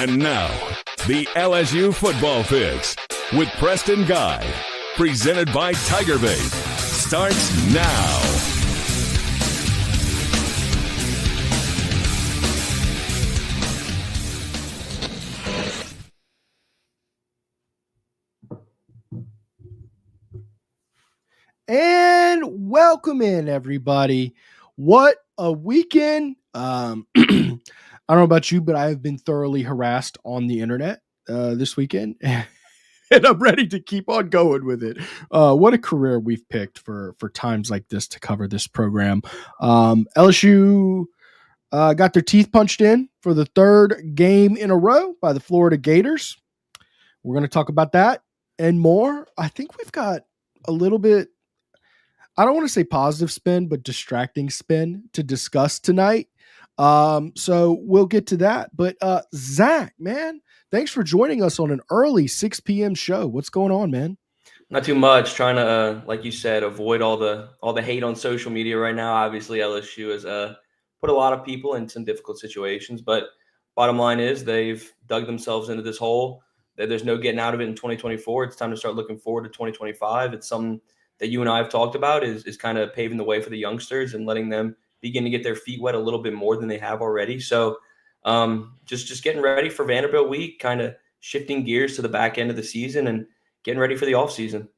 And now, the LSU Football Fix with Preston Guy, presented by TigerBait, starts now. And welcome in, everybody. What a weekend. I don't know about you, but I have been thoroughly harassed on the internet this weekend, and I'm ready to keep on going with it. What a career we've picked for times like this to cover this program. LSU got their teeth punched in for the third game in a row by the Florida Gators. We're going to talk about that and more. I think we've got a little bit, I don't want to say positive spin, but distracting spin to discuss tonight. So we'll get to that. But Zack, man, thanks for joining us on an early 6 p.m. show. What's going on, man? Not too much. Trying to, like you said, avoid all the hate on social media right now. Obviously, LSU has put a lot of people in some difficult situations. But bottom line is they've dug themselves into this hole. There's no getting out of it in 2024. It's time to start looking forward to 2025. It's something that you and I have talked about is kind of paving the way for the youngsters and letting them begin to get their feet wet a little bit more than they have already. So just getting ready for Vanderbilt week, kind of shifting gears to the back end of the season and getting ready for the off season.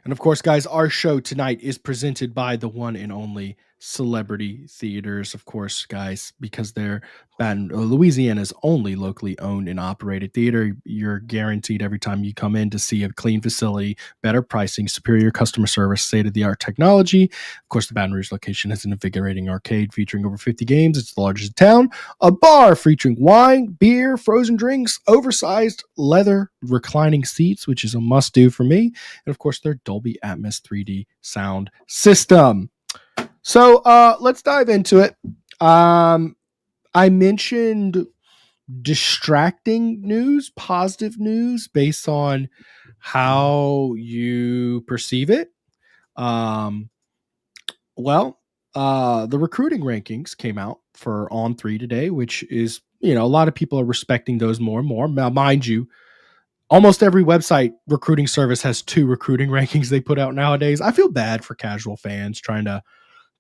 And of course, guys, our show tonight is presented by the one and only Celebrity Theaters. Of course, guys, because they're Louisiana's only locally owned and operated theater. You're guaranteed every time you come in to see a clean facility, better pricing, superior customer service, state-of-the-art technology. Of course, the Baton Rouge location has an invigorating arcade featuring over 50 games. It's the largest in town. A bar featuring wine, beer, frozen drinks, oversized leather reclining seats, which is a must-do for me. And of course, their Dolby Atmos 3D sound system. So let's dive into it. I mentioned distracting news, positive news based on how you perceive it. The recruiting rankings came out for On3 today, which is, a lot of people are respecting those more and more. Now, mind you, almost every website recruiting service has 2 recruiting rankings they put out nowadays. I feel bad for casual fans trying to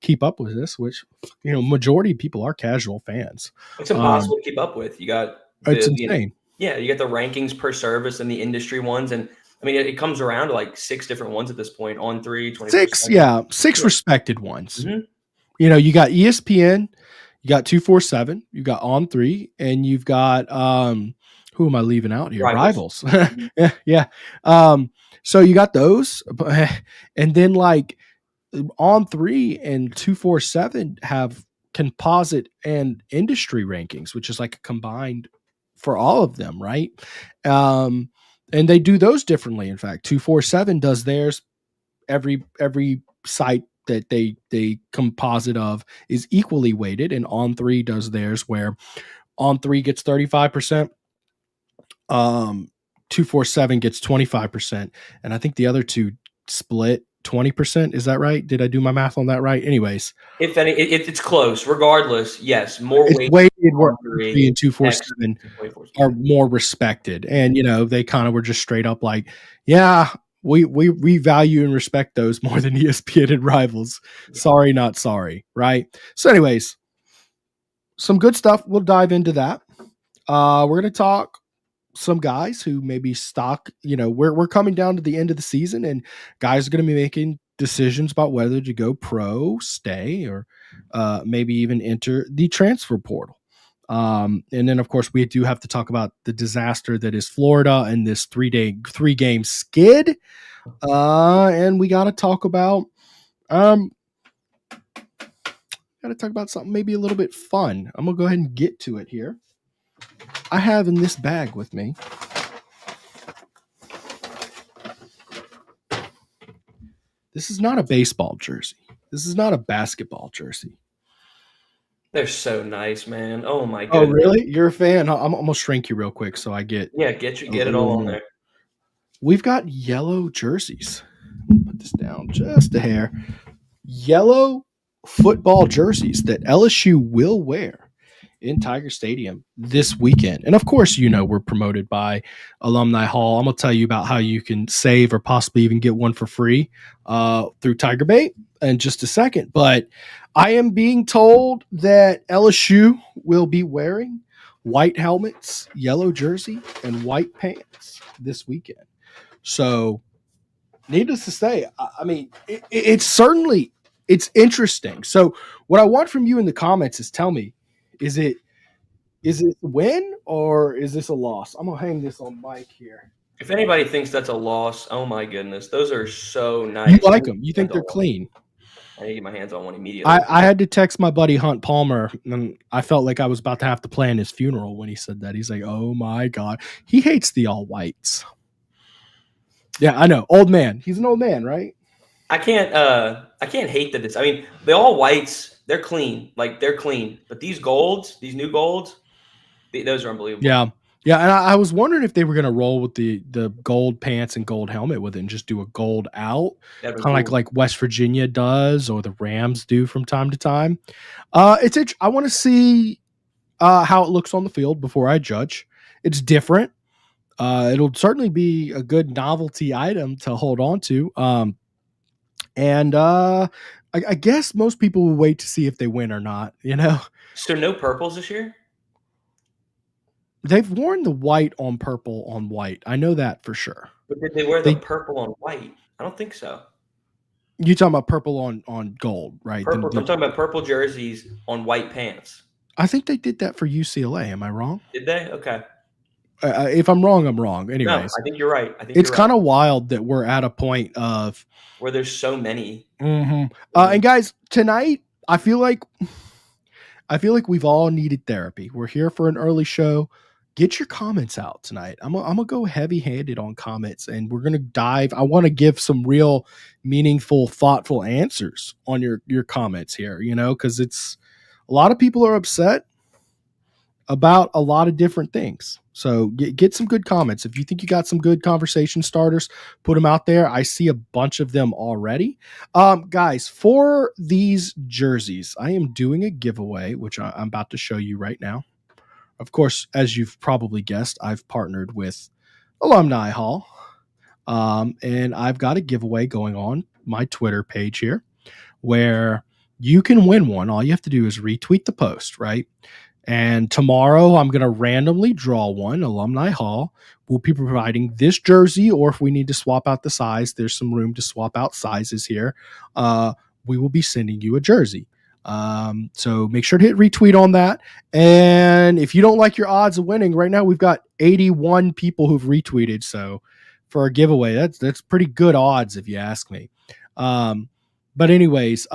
keep up with this, which, majority of people are casual fans. It's impossible to keep up with. You got it's insane. You got the rankings per service and the industry ones. And I mean, it comes around to like 6 different ones at this point. On3, 6, 6 respected ones. Mm-hmm. You got ESPN, you got 247, you got On3, and you've got who am I leaving out here? Rivals. Yeah. So you got those, and then like On3 and 247 have composite and industry rankings, which is like a combined for all of them, right? And they do those differently. In fact, 247 does theirs. Every site that they composite of is equally weighted, and On3 does theirs where On3 gets 35%. 247 gets 25%, and I think the other two split 20%. Is that right? Did I do my math on that right? Anyways, if it's close. Regardless, yes, more weighted where 3 and 247 are more respected, and they kind of were just straight up like, yeah, we value and respect those more than ESPN and Rivals. Sorry, not sorry, right? So, anyways, some good stuff. We'll dive into that. We're going to talk some guys who maybe stock, we're coming down to the end of the season, and guys are going to be making decisions about whether to go pro, stay, or maybe even enter the transfer portal. And then of course we do have to talk about the disaster that is Florida and this 3-game skid. And we got to talk about, something maybe a little bit fun. I'm going to go ahead and get to it here. I have in this bag with me this is not a baseball jersey. This is not a basketball jersey. They're so nice, man. Oh my god. Oh really? You're a fan? I'm gonna shrink you real quick so I get get it all on there. We've got yellow jerseys. Put this down just a hair. Yellow football jerseys that LSU will wear in Tiger Stadium this weekend. And of course, we're promoted by Alumni Hall. I'm going to tell you about how you can save or possibly even get one for free through TigerBait in just a second. But I am being told that LSU will be wearing white helmets, yellow jersey, and white pants this weekend. So needless to say, I mean, it's interesting. So what I want from you in the comments is tell me, is it a win or is this a loss? I'm going to hang this on mic here. If anybody thinks that's a loss, oh my goodness. Those are so nice. You like them. You think they're clean. I need to get my hands on one immediately. I had to text my buddy Hunt Palmer, and I felt like I was about to have to plan his funeral when he said that. He's like, oh my God. He hates the all whites. Yeah, I know. Old man. He's an old man, right? I can't hate that it's, I mean, the all whites, they're clean. Like, they're clean. But these golds, these new golds, those are unbelievable. Yeah. Yeah, and I was wondering if they were going to roll with the gold pants and gold helmet with it and just do a gold out, kind of like West Virginia does or the Rams do from time to time. I want to see how it looks on the field before I judge. It's different. It'll certainly be a good novelty item to hold on to. I guess most people will wait to see if they win or not, So no purples this year? They've worn the white on purple on white. I know that for sure. But did they wear the purple on white? I don't think so. You're talking about purple on gold, right? I'm talking about purple jerseys on white pants. I think they did that for UCLA. Am I wrong? Did they? Okay. If I'm wrong, I'm wrong. Anyways, no, I think you're right. It's kind of wild that we're at a point of where there's so many. Mm-hmm. And guys, tonight I feel like we've all needed therapy. We're here for an early show. Get your comments out tonight. I'm gonna go heavy-handed on comments, and we're gonna dive. I want to give some real, meaningful, thoughtful answers on your comments here. Because it's a lot of people are upset about a lot of different things. So get some good comments. If you think you got some good conversation starters, put them out there. I see a bunch of them already. Guys, for these jerseys, I am doing a giveaway, which I'm about to show you right now. Of course, as you've probably guessed, I've partnered with Alumni Hall, and I've got a giveaway going on my Twitter page here where you can win one. All you have to do is retweet the post, right? And tomorrow I'm going to randomly draw one. Alumni Hall will be providing this jersey, or if we need to swap out the size, there's some room to swap out sizes here. We will be sending you a jersey. So make sure to hit retweet on that. And if you don't like your odds of winning right now, we've got 81 people who've retweeted. So for a giveaway, that's pretty good odds if you ask me. But anyways,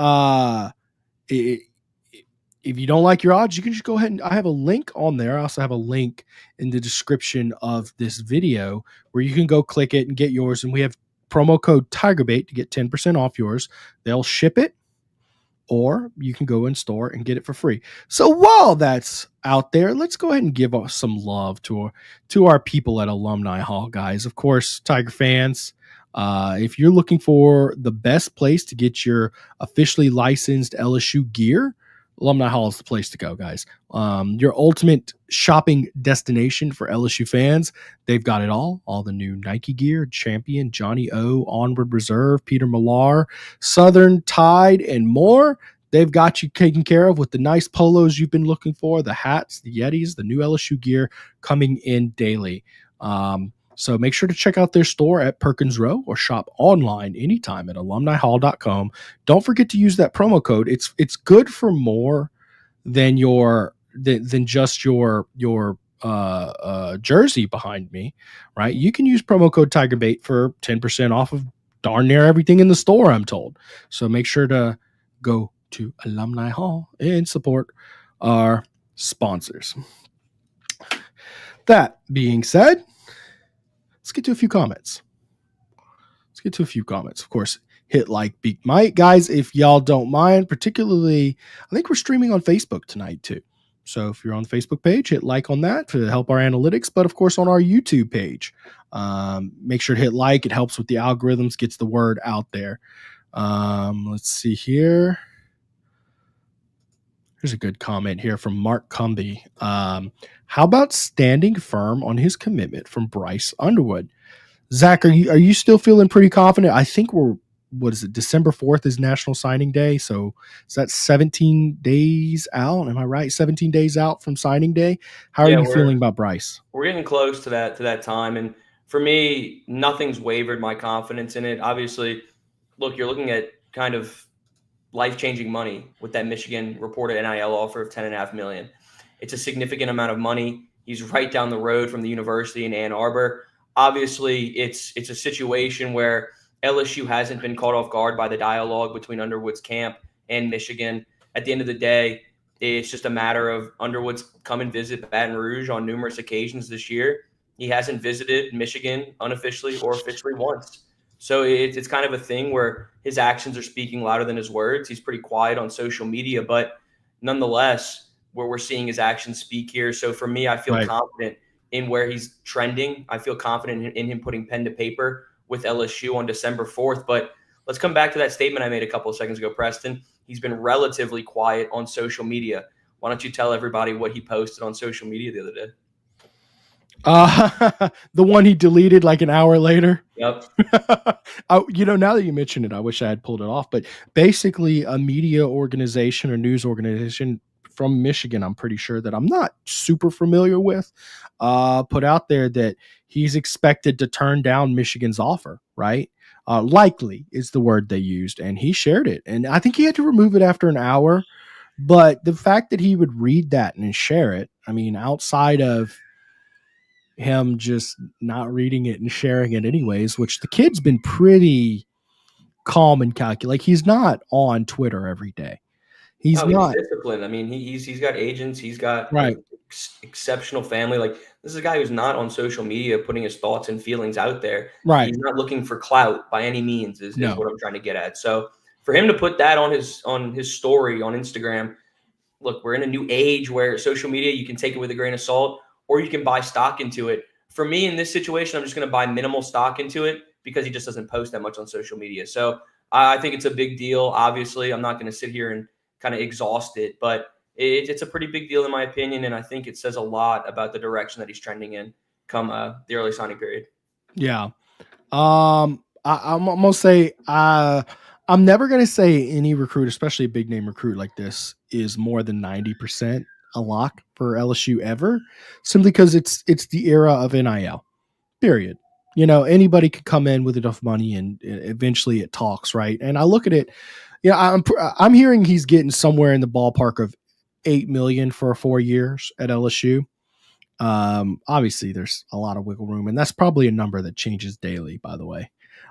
if you don't like your odds, you can just go ahead and I have a link on there. I also have a link in the description of this video where you can go click it and get yours. And we have promo code TigerBait to get 10% off yours. They'll ship it, or you can go in store and get it for free. So while that's out there, let's go ahead and give us some love to our people at Alumni Hall, guys. Of course, Tiger fans, if you're looking for the best place to get your officially licensed LSU gear, Alumni Hall is the place to go, guys. Your ultimate shopping destination for LSU fans. They've got it all the new Nike gear, Champion, Johnny O, Onward Reserve, Peter Millar, Southern Tide, and more. They've got you taken care of with the nice polos you've been looking for, the hats, the Yetis, the new LSU gear coming in daily. So make sure to check out their store at Perkins Row or shop online anytime at alumnihall.com. Don't forget to use that promo code. It's good for more than just your jersey behind me, right? You can use promo code TigerBait for 10% off of darn near everything in the store, I'm told. So make sure to go to Alumni Hall and support our sponsors. That being said, let's get to a few comments. Of course, hit like, beat Mike. Guys, if y'all don't mind, particularly, I think we're streaming on Facebook tonight too. So if you're on the Facebook page, hit like on that to help our analytics. But of course, on our YouTube page, make sure to hit like. It helps with the algorithms, gets the word out there. Let's see here. Here's a good comment here from Mark Cumby. How about standing firm on his commitment from Bryce Underwood? Zach, are you still feeling pretty confident? I think what is it? December 4th is National Signing Day. So is that 17 days out? Am I right? 17 days out from signing day. How are Yeah, you feeling about Bryce? we're getting close to that time, and for me, nothing's wavered my confidence in it. Obviously, look, you're looking at kind of life-changing money with that Michigan reported NIL offer of $10.5 million. It's a significant amount of money. He's right down the road from the university in Ann Arbor. Obviously, it's a situation where LSU hasn't been caught off guard by the dialogue between Underwood's camp and Michigan. At the end of the day, it's just a matter of Underwood's come and visit Baton Rouge on numerous occasions this year. He hasn't visited Michigan unofficially or officially once. So it's kind of a thing where his actions are speaking louder than his words. He's pretty quiet on social media, but nonetheless, where we're seeing his actions speak here. So for me, I feel Right. confident in where he's trending. I feel confident in him putting pen to paper with LSU on December 4th. But let's come back to that statement I made a couple of seconds ago, Preston. He's been relatively quiet on social media. Why don't you tell everybody what he posted on social media the other day? The one he deleted like an hour later. Yep. Now that you mention it, I wish I had pulled it off. But basically, a media organization or news organization from Michigan, I'm pretty sure that I'm not super familiar with, put out there that he's expected to turn down Michigan's offer, right? Likely is the word they used, and he shared it. And I think he had to remove it after an hour. But the fact that he would read that and share it, I mean, outside of him just not reading it and sharing it anyways, which the kid's been pretty calm and calculated. Like, he's not on Twitter every day. He's not. Disciplined. I mean, he's got agents. He's got Right. exceptional family. Like, this is a guy who's not on social media putting his thoughts and feelings out there. Right. He's not looking for clout by any means. Is No. what I'm trying to get at. So for him to put that on his story on Instagram, look, we're in a new age where social media, you can take it with a grain of salt, or you can buy stock into it. For me, in this situation, I'm just going to buy minimal stock into it because he just doesn't post that much on social media. So I think it's a big deal. Obviously, I'm not going to sit here and kind of exhaust it, but it's a pretty big deal in my opinion, and I think it says a lot about the direction that he's trending in come the early signing period. Yeah. I'm gonna say I'm never gonna say any recruit, especially a big name recruit like this, is more than 90% a lock for LSU ever, simply because it's the era of NIL. Period. Anybody could come in with enough money, and eventually it talks, right? And I look at it. I'm hearing he's getting somewhere in the ballpark of $8 million for 4 years at LSU. Obviously there's a lot of wiggle room, and that's probably a number that changes daily, by the way.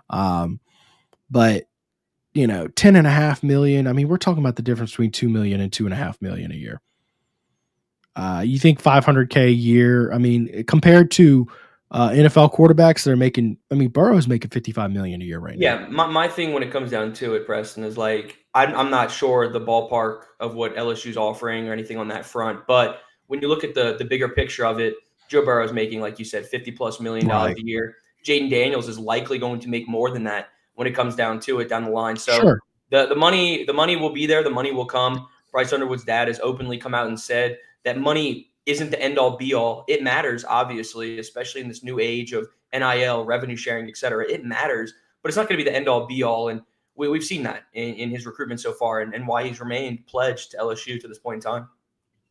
But 10.5 million. I mean, we're talking about the difference between 2 million and 2.5 million a year. You think 500K a year? I mean, compared to NFL quarterbacks, they're making. I mean, Burrow's making 55 million a year right now. Yeah, my thing when it comes down to it, Preston, is like I'm not sure the ballpark of what LSU's offering or anything on that front, but when you look at the bigger picture of it, Joe Burrow's making, like you said, $50+ million a year. Jaden Daniels is likely going to make more than that when it comes down to it down the line. So Sure. the money will be there. The money will come. Bryce Underwood's dad has openly come out and said that money isn't the end all be all. It matters, obviously, especially in this new age of NIL, revenue sharing, et cetera. It matters, but it's not going to be the end all be all. And we've seen that in his recruitment so far, and why he's remained pledged to LSU to this point in time.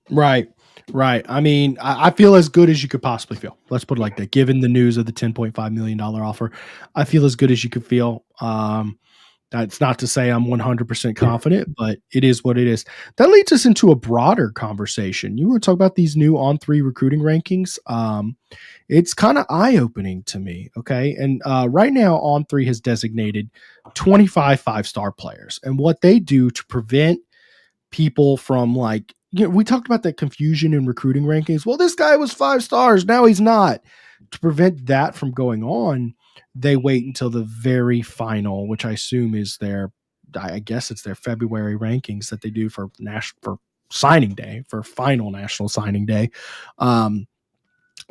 Right. I mean, I feel as good as you could possibly feel. Let's put it like that. Given the news of the $10.5 million offer, I feel as good as you could feel. That's not to say I'm 100% confident, but it is what it is. That leads us into a broader conversation. You want to talk about these new On3 recruiting rankings? It's kind of eye-opening to me, okay? And right now, On3 has designated 25 five-star players. And what they do to prevent people from, like, we talked about that confusion in recruiting rankings. Well, this guy was 5 stars. Now he's not. To prevent that from going on, they wait until the very final, which I assume is I guess it's their February rankings that they do for signing day, for final national signing day.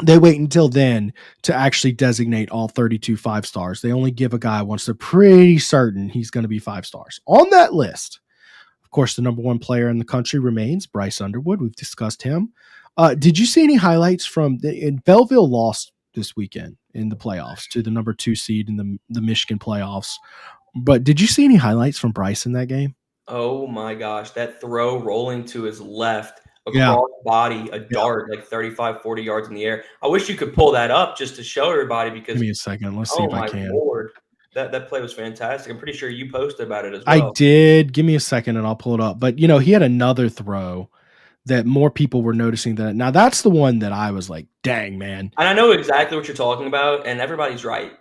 They wait until then to actually designate all 32 5 stars. They only give a guy once they're pretty certain he's going to be 5 stars. On that list, of course, the number one player in the country remains Bryce Underwood. We've discussed him. Did you see any highlights from Belleville lost this weekend in the playoffs to the number 2 seed in the Michigan playoffs? But did you see any highlights from Bryce in that game? Oh my gosh, that throw rolling to his left Yeah. across body, a dart like 35, 40 yards in the air. I wish you could pull that up just to show everybody because Give me a second. Let's see oh if I my can. Lord, that play was fantastic. I'm pretty sure you posted about it as I well. did. Give me a second and I'll pull it up. But, he had another throw that more people were noticing that. Now, that's the one that I was like, dang, man. And I know exactly what you're talking about, and everybody's right.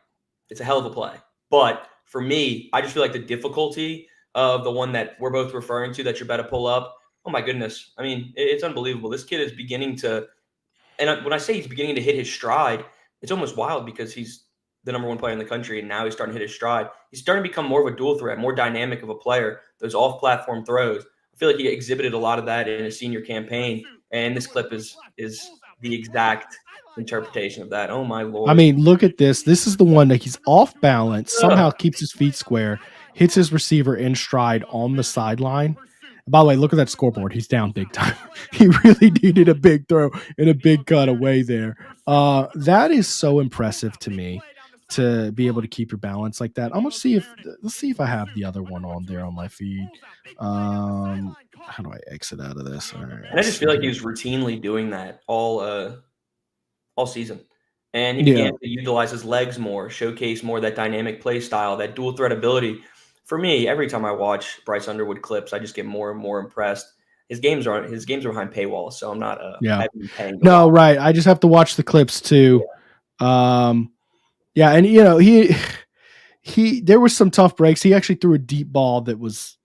It's a hell of a play. But for me, I just feel like the difficulty of the one that we're both referring to that you're about to pull up, oh my goodness. I mean, it's unbelievable. This kid is beginning to – and when I say he's beginning to hit his stride, it's almost wild because he's the number one player in the country, and now he's starting to hit his stride. He's starting to become more of a dual threat, more dynamic of a player, those off-platform throws. I feel like he exhibited a lot of that in his senior campaign, and this clip is the exact interpretation of that. Oh, my Lord. I mean, look at this. This is the one that he's off balance, somehow keeps his feet square, hits his receiver in stride on the sideline. By the way, look at that scoreboard. He's down big time. He really needed a big throw and a big cut away there. That is so impressive to me to be able to keep your balance like that. Let's see if I have the other one on there on my feed. How do I exit out of this? All right, and I just feel like he was routinely doing that all season. And he began to utilize his legs more, showcase more that dynamic play style, that dual threat ability. For me, every time I watch Bryce Underwood clips, I just get more and more impressed. His games are behind paywalls, so I'm not paying. No, right. I just have to watch the clips too. And he there was some tough breaks. He actually threw a deep ball that was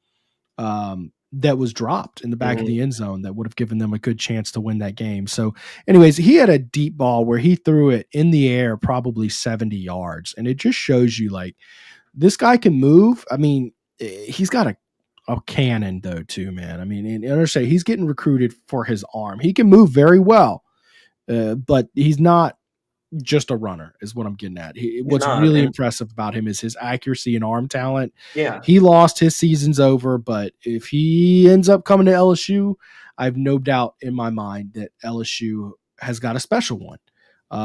dropped in the back of the end zone that would have given them a good chance to win that game. So anyways, he had a deep ball where he threw it in the air, probably 70 yards. And it just shows you like this guy can move. I mean, he's got a cannon though too, man. I mean, and understand he's getting recruited for his arm. He can move very well, but he's not just a runner is what I'm getting at. What's really impressive about him is his accuracy and arm talent. Yeah. He lost, his season's over, but if he ends up coming to LSU, I have no doubt in my mind that LSU has got a special one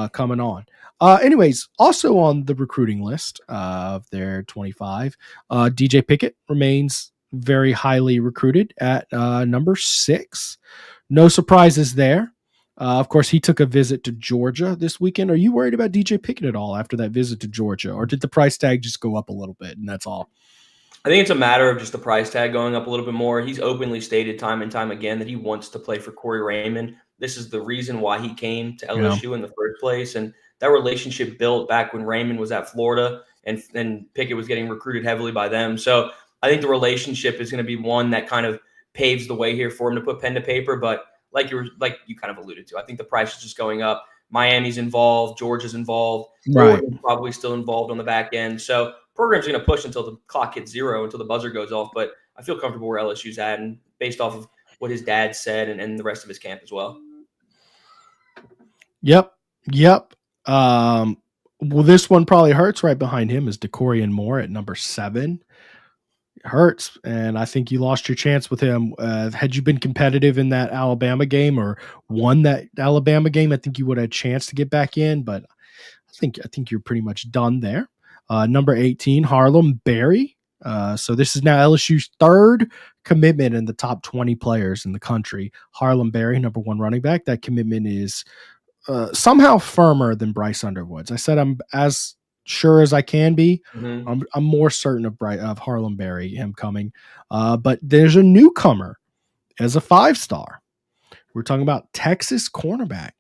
coming on. Anyways, also on the recruiting list of their 25, DJ Pickett remains very highly recruited at number 6. No surprises there. Of course, he took a visit to Georgia this weekend. Are you worried about DJ Pickett at all after that visit to Georgia, or did the price tag just go up a little bit and that's all? I think it's a matter of just the price tag going up a little bit more. He's openly stated time and time again that he wants to play for Corey Raymond. This is the reason why he came to LSU in the first place, and that relationship built back when Raymond was at Florida and Pickett was getting recruited heavily by them. So I think the relationship is going to be one that kind of paves the way here for him to put pen to paper, but like you kind of alluded to, I think the price is just going up. Miami's involved, Georgia's involved, right? Probably still involved on the back end. So program's going to push until the clock hits 0, until the buzzer goes off. But I feel comfortable where LSU's at, and based off of what his dad said and the rest of his camp as well. Yep. Well, this one probably hurts. Right behind him is DeCorian Moore at number 7. Hurts, and I think you lost your chance with him. Had you been competitive in that Alabama game or won that Alabama game, I think you would have a chance to get back in, but I think you're pretty much done there. Number 18, Harlem Berry. So this is now LSU's 3rd commitment in the top 20 players in the country. Harlem Berry, number 1 running back. That commitment is somehow firmer than Bryce Underwood's. I said I'm as sure as I can be. I'm more certain of Harlem Berry, him coming. But there's a newcomer as a 5-star. We're talking about Texas cornerback,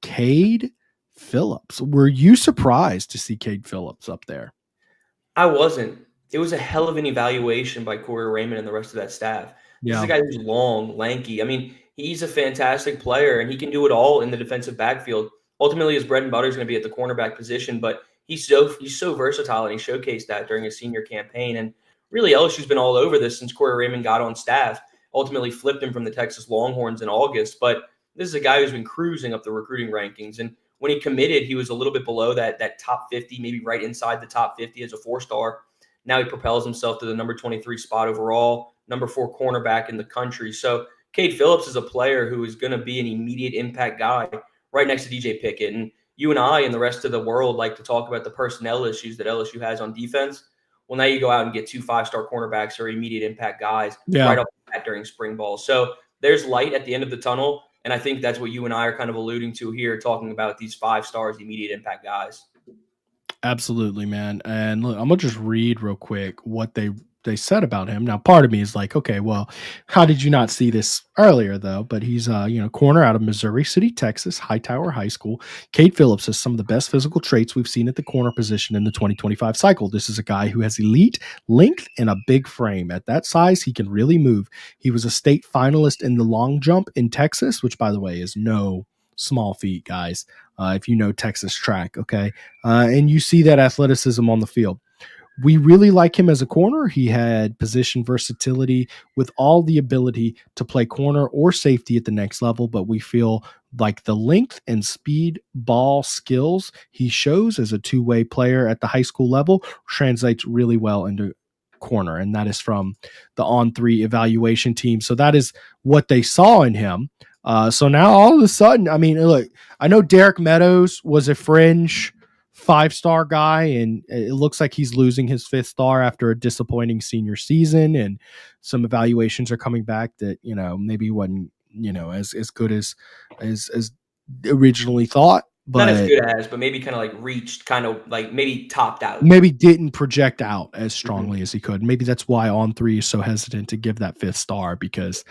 Cade Phillips. Were you surprised to see Cade Phillips up there? I wasn't. It was a hell of an evaluation by Corey Raymond and the rest of that staff. This is a guy who's long, lanky. I mean, he's a fantastic player, and he can do it all in the defensive backfield. Ultimately, his bread and butter is going to be at the cornerback position, but he's so versatile, and he showcased that during his senior campaign. And really, LSU's been all over this since Corey Raymond got on staff. Ultimately flipped him from the Texas Longhorns in August. But this is a guy who's been cruising up the recruiting rankings. And when he committed, he was a little bit below that top 50, maybe right inside the top 50 as a 4-star. Now he propels himself to the number 23 spot overall. number 4 cornerback in the country. So Cade Phillips is a player who is going to be an immediate impact guy right next to DJ Pickett. And you and I and the rest of the world like to talk about the personnel issues that LSU has on defense. Well, now you go out and get 2 5-star cornerbacks or immediate impact guys right off the bat during spring ball. So there's light at the end of the tunnel. And I think that's what you and I are kind of alluding to here, talking about these 5 stars, immediate impact guys. Absolutely, man. And look, I'm going to just read real quick what they said about him. Now, part of me is like, okay, well, how did you not see this earlier, though? But he's, corner out of Missouri City, Texas, Hightower High School. Cade Phillips has some of the best physical traits we've seen at the corner position in the 2025 cycle. This is a guy who has elite length and a big frame. At that size, he can really move. He was a state finalist in the long jump in Texas, which, by the way, is no small feat, guys, if you know Texas track, okay? And you see that athleticism on the field. We really like him as a corner. He had position versatility with all the ability to play corner or safety at the next level, but we feel like the length and speed ball skills he shows as a two-way player at the high school level translates really well into corner, and that is from the On3 evaluation team. So that is what they saw in him. So now all of a sudden, I mean, look, I know Derek Meadows was a fringe 5-star guy, and it looks like he's losing his 5th star after a disappointing senior season, and some evaluations are coming back that, maybe wasn't, as good as originally thought. But not as good as, but maybe kind of like reached, kind of like maybe topped out. Maybe didn't project out as strongly as he could. Maybe that's why On3 is so hesitant to give that 5th star, because,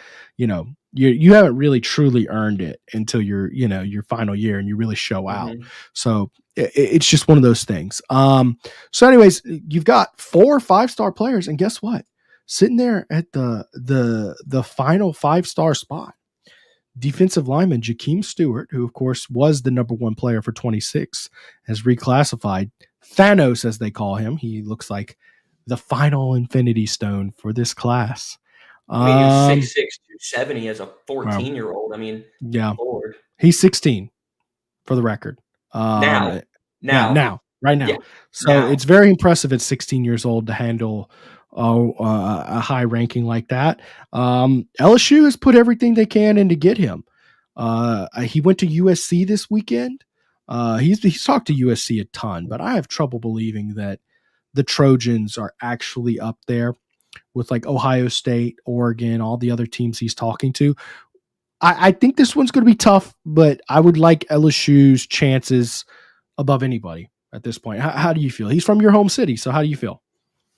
you haven't really truly earned it until your final year and you really show out. So it's just one of those things. So anyways, you've got 4 5-star players, and guess what? Sitting there at the final 5-star spot, defensive lineman Jakeem Stewart, who of course was the number 1 player for 26, has reclassified. Thanos, as they call him. He looks like the final Infinity Stone for this class. I mean, he was 6'6", 270 as a 14-year-old. I mean, yeah, Lord. He's 16 for the record. Now. Right now. Yeah, so it's very impressive at 16 years old to handle a high ranking like that. LSU has put everything they can in to get him. He went to USC this weekend. He's talked to USC a ton, but I have trouble believing that the Trojans are actually up there with like Ohio State, Oregon, all the other teams he's talking to. I think this one's going to be tough, but I would like LSU's chances above anybody at this point. How do you feel? He's from your home city, so how do you feel?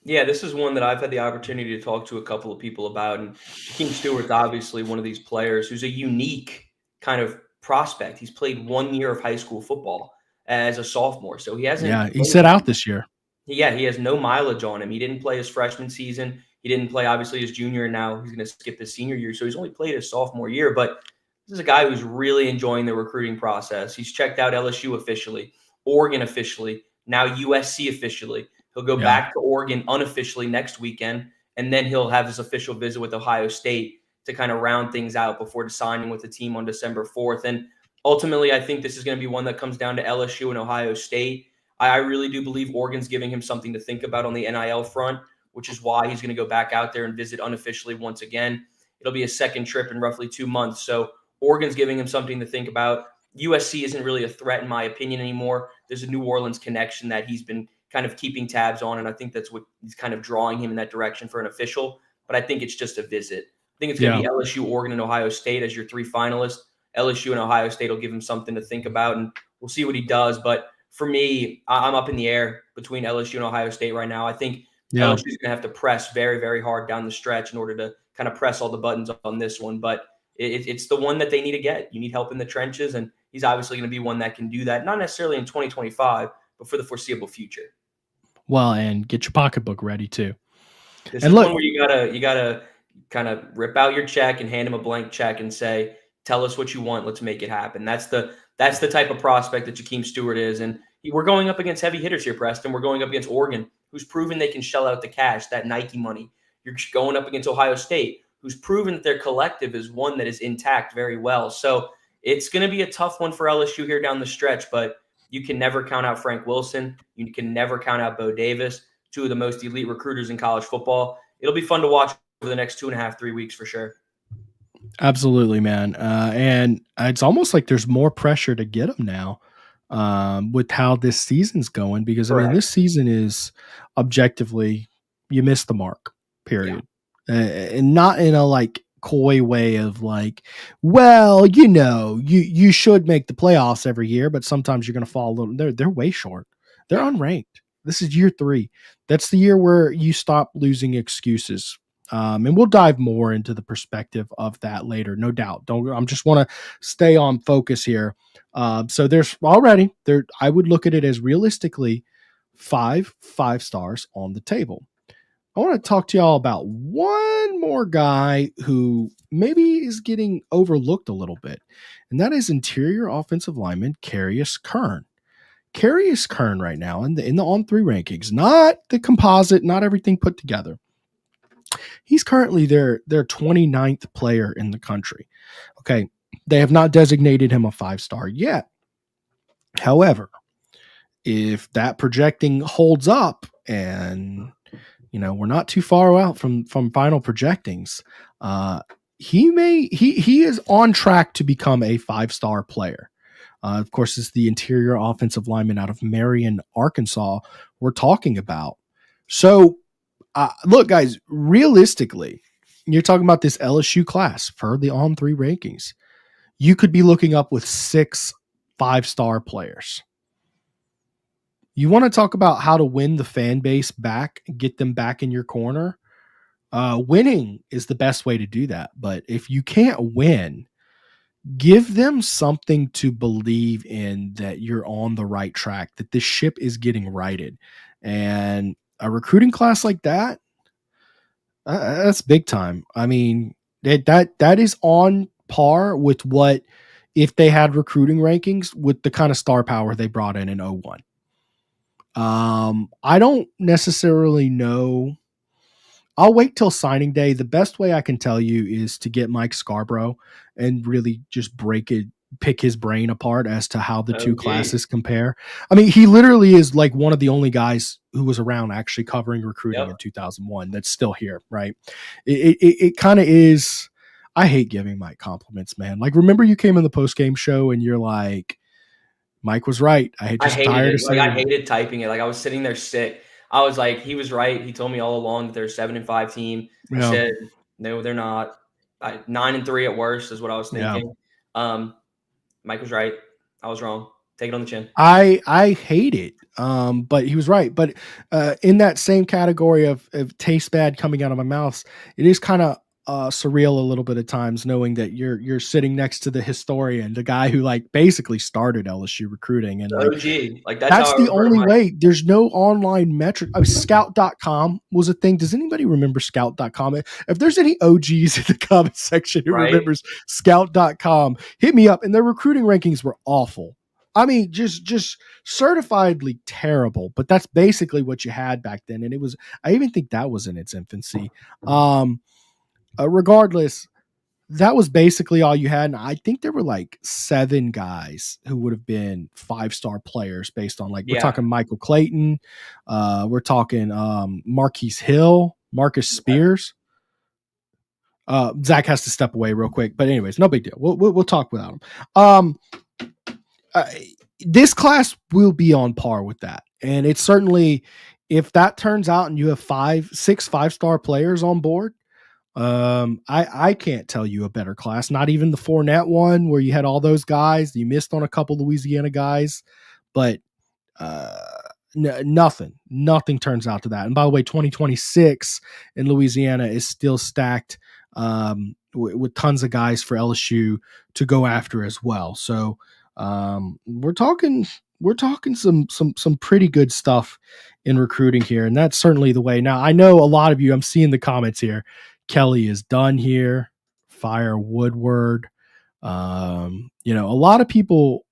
Yeah, this is one that I've had the opportunity to talk to a couple of people about. And King Stewart's obviously one of these players who's a unique kind of prospect. He's played 1 year of high school football as a sophomore. So he hasn't. Yeah, he set out this year. Yeah, he has no mileage on him. He didn't play his freshman season. He didn't play, obviously, his junior, and now he's going to skip his senior year. So he's only played his sophomore year. But this is a guy who's really enjoying the recruiting process. He's checked out LSU officially, Oregon officially, now USC officially. He'll go back to Oregon unofficially next weekend, and then he'll have his official visit with Ohio State to kind of round things out before signing with the team on December 4th. And ultimately, I think this is going to be one that comes down to LSU and Ohio State. I really do believe Oregon's giving him something to think about on the NIL front, which is why he's going to go back out there and visit unofficially once again. It'll be a second trip in roughly 2 months. So Oregon's giving him something to think about. USC isn't really a threat, in my opinion, anymore. There's a New Orleans connection that he's been kind of keeping tabs on, and I think that's what he's kind of drawing him in that direction for an official. But I think it's just a visit. I think it's going to be LSU, Oregon, and Ohio State as your 3 finalists. LSU and Ohio State will give him something to think about, and we'll see what he does. But for me, I'm up in the air between LSU and Ohio State right now. I think LSU is going to have to press very, very hard down the stretch in order to kind of press all the buttons on this one. But it's the one that they need to get. You need help in the trenches, and he's obviously going to be one that can do that, not necessarily in 2025, but for the foreseeable future. Well, and get your pocketbook ready too. This is one where you gotta kind of rip out your check and hand him a blank check and say, "Tell us what you want. Let's make it happen." That's the type of prospect that Jakeem Stewart is, and we're going up against heavy hitters here, Preston. We're going up against Oregon, who's proven they can shell out the cash, that Nike money. You're going up against Ohio State, who's proven that their collective is one that is intact very well. So it's going to be a tough one for LSU here down the stretch, but you can never count out Frank Wilson. You can never count out Bo Davis, 2 of the most elite recruiters in college football. It'll be fun to watch the next 2.5, 3 weeks for sure. Absolutely, man. And it's almost like there's more pressure to get them now with how this season's going, because I mean, Correct. this season is objectively, you missed the mark, period. And not in a like coy way of like, well, you should make the playoffs every year, but sometimes you're going to fall a little. They're way short. They're unranked. This is year 3. That's the year where you stop losing excuses. And we'll dive more into the perspective of that later, no doubt. I'm just want to stay on focus here. So there's already there. I would look at it as realistically 5 stars on the table. I want to talk to y'all about one more guy who maybe is getting overlooked a little bit, and that is interior offensive lineman Carius Kern. Carius Kern right now in the on-3 rankings, not the composite, not everything put together. He's currently their 29th player in the country. Okay, they have not designated him a 5-star yet. However, if that projecting holds up, and we're not too far out from final projectings, he is on track to become a 5-star player. Of course, it's the interior offensive lineman out of Marion, Arkansas we're talking about. So, look, guys, realistically, you're talking about this LSU class for the on-3 rankings. You could be looking up with 6 5-star players. You want to talk about how to win the fan base back, get them back in your corner? Winning is the best way to do that. But if you can't win, give them something to believe in, that you're on the right track, that this ship is getting righted. And a recruiting class like that, that's big time. I mean, that is on par with what, if they had recruiting rankings, with the kind of star power they brought in 01. I don't necessarily know. I'll wait till signing day. The best way I can tell you is to get Mike Scarborough and really just pick his brain apart as to how the two classes compare. I mean, he literally is like one of the only guys who was around actually covering recruiting in 2001 that's still here, right? It kind of is. I hate giving Mike compliments, man. Like, remember you came in the post-game show and you're like, Mike was right. I hated typing it. Like, I was sitting there sick. I was like, he was right. He told me all along that they're a 7-5 team. I said, no, they're not. 9-3 at worst is what I was thinking. Mike was right. I was wrong. Take it on the chin. I hate it. But he was right. But in that same category of taste bad coming out of my mouth, it is kind of surreal a little bit at times, knowing that you're sitting next to the historian, the guy who like basically started LSU recruiting, and that's the only way. There's no online metric. Scout.com was a thing. Does anybody remember Scout.com? If there's any OGs in the comment section who remembers Scout.com, hit me up. And their recruiting rankings were awful. I mean, just certifiedly terrible, but that's basically what you had back then. And I even think that was in its infancy. Regardless, that was basically all you had. And I think there were like 7 guys who would have been 5-star players based on we're talking Michael Clayton. We're talking Marquise Hill, Marcus Spears. Zack has to step away real quick, but anyways, no big deal. We'll talk without him. This class will be on par with that. And it's certainly, if that turns out and you have 6 5-star players on board, I can't tell you a better class, not even the Fournette one where you had all those guys. You missed on a couple Louisiana guys, but nothing turns out to that. And by the way, 2026 in Louisiana is still stacked with tons of guys for LSU to go after as well. So we're talking some pretty good stuff in recruiting here, and that's certainly the way. Now, I know a lot of you, I'm seeing the comments here, Kelly is done here. Fire Woodward. A lot of people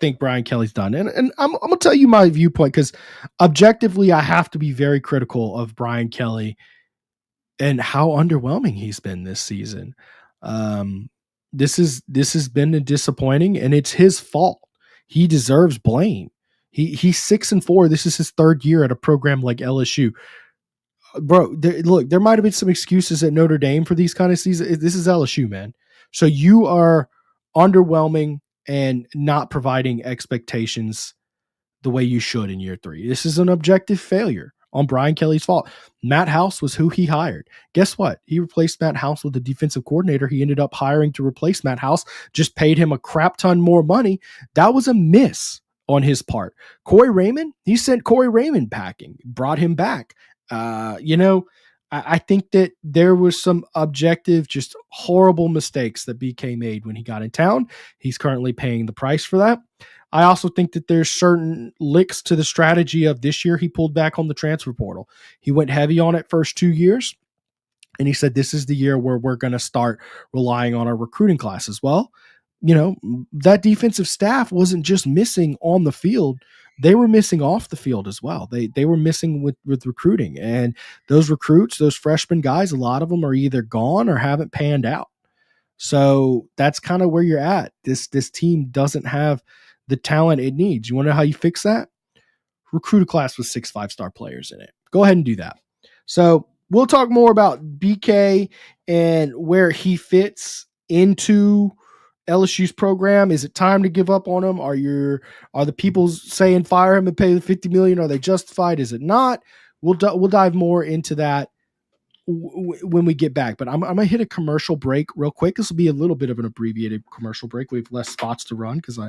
think Brian Kelly's done. And I'm going to tell you my viewpoint, because objectively, I have to be very critical of Brian Kelly and how underwhelming he's been this season. This has been disappointing, and it's his fault. He deserves blame. He's 6-4. This is his 3rd year at a program like LSU. bro, look, there might have been some excuses at Notre Dame for these kind of seasons. This is LSU, man. So you are underwhelming and not providing expectations the way you should in year 3. This is an objective failure on Brian Kelly's fault. Matt House was who he hired. Guess what? He replaced Matt House with the defensive coordinator he ended up hiring to replace Matt House, just paid him a crap ton more money. That was a miss on his part. Corey Raymond, he sent Corey Raymond packing, brought him back. I think that there was some objective, just horrible mistakes that BK made when he got in town. He's currently paying the price for that. I also think that there's certain licks to the strategy of this year. He pulled back on the transfer portal. He went heavy on it first 2 years. And he said, this is the year where we're going to start relying on our recruiting classes. Well, that defensive staff wasn't just missing on the field. They were missing off the field as well. They were missing with recruiting. And those recruits, those freshman guys, a lot of them are either gone or haven't panned out. So that's kind of where you're at. This team doesn't have the talent it needs. You want to know how you fix that? Recruit a class with 6 5-star players in it. Go ahead and do that. So we'll talk more about BK and where he fits into LSU's program. Is it time to give up on him? Are the people saying fire him and pay the $50 million? Are they justified? Is it not? We'll dive more into that when we get back. But I'm gonna hit a commercial break real quick. This will be a little bit of an abbreviated commercial break. We have less spots to run because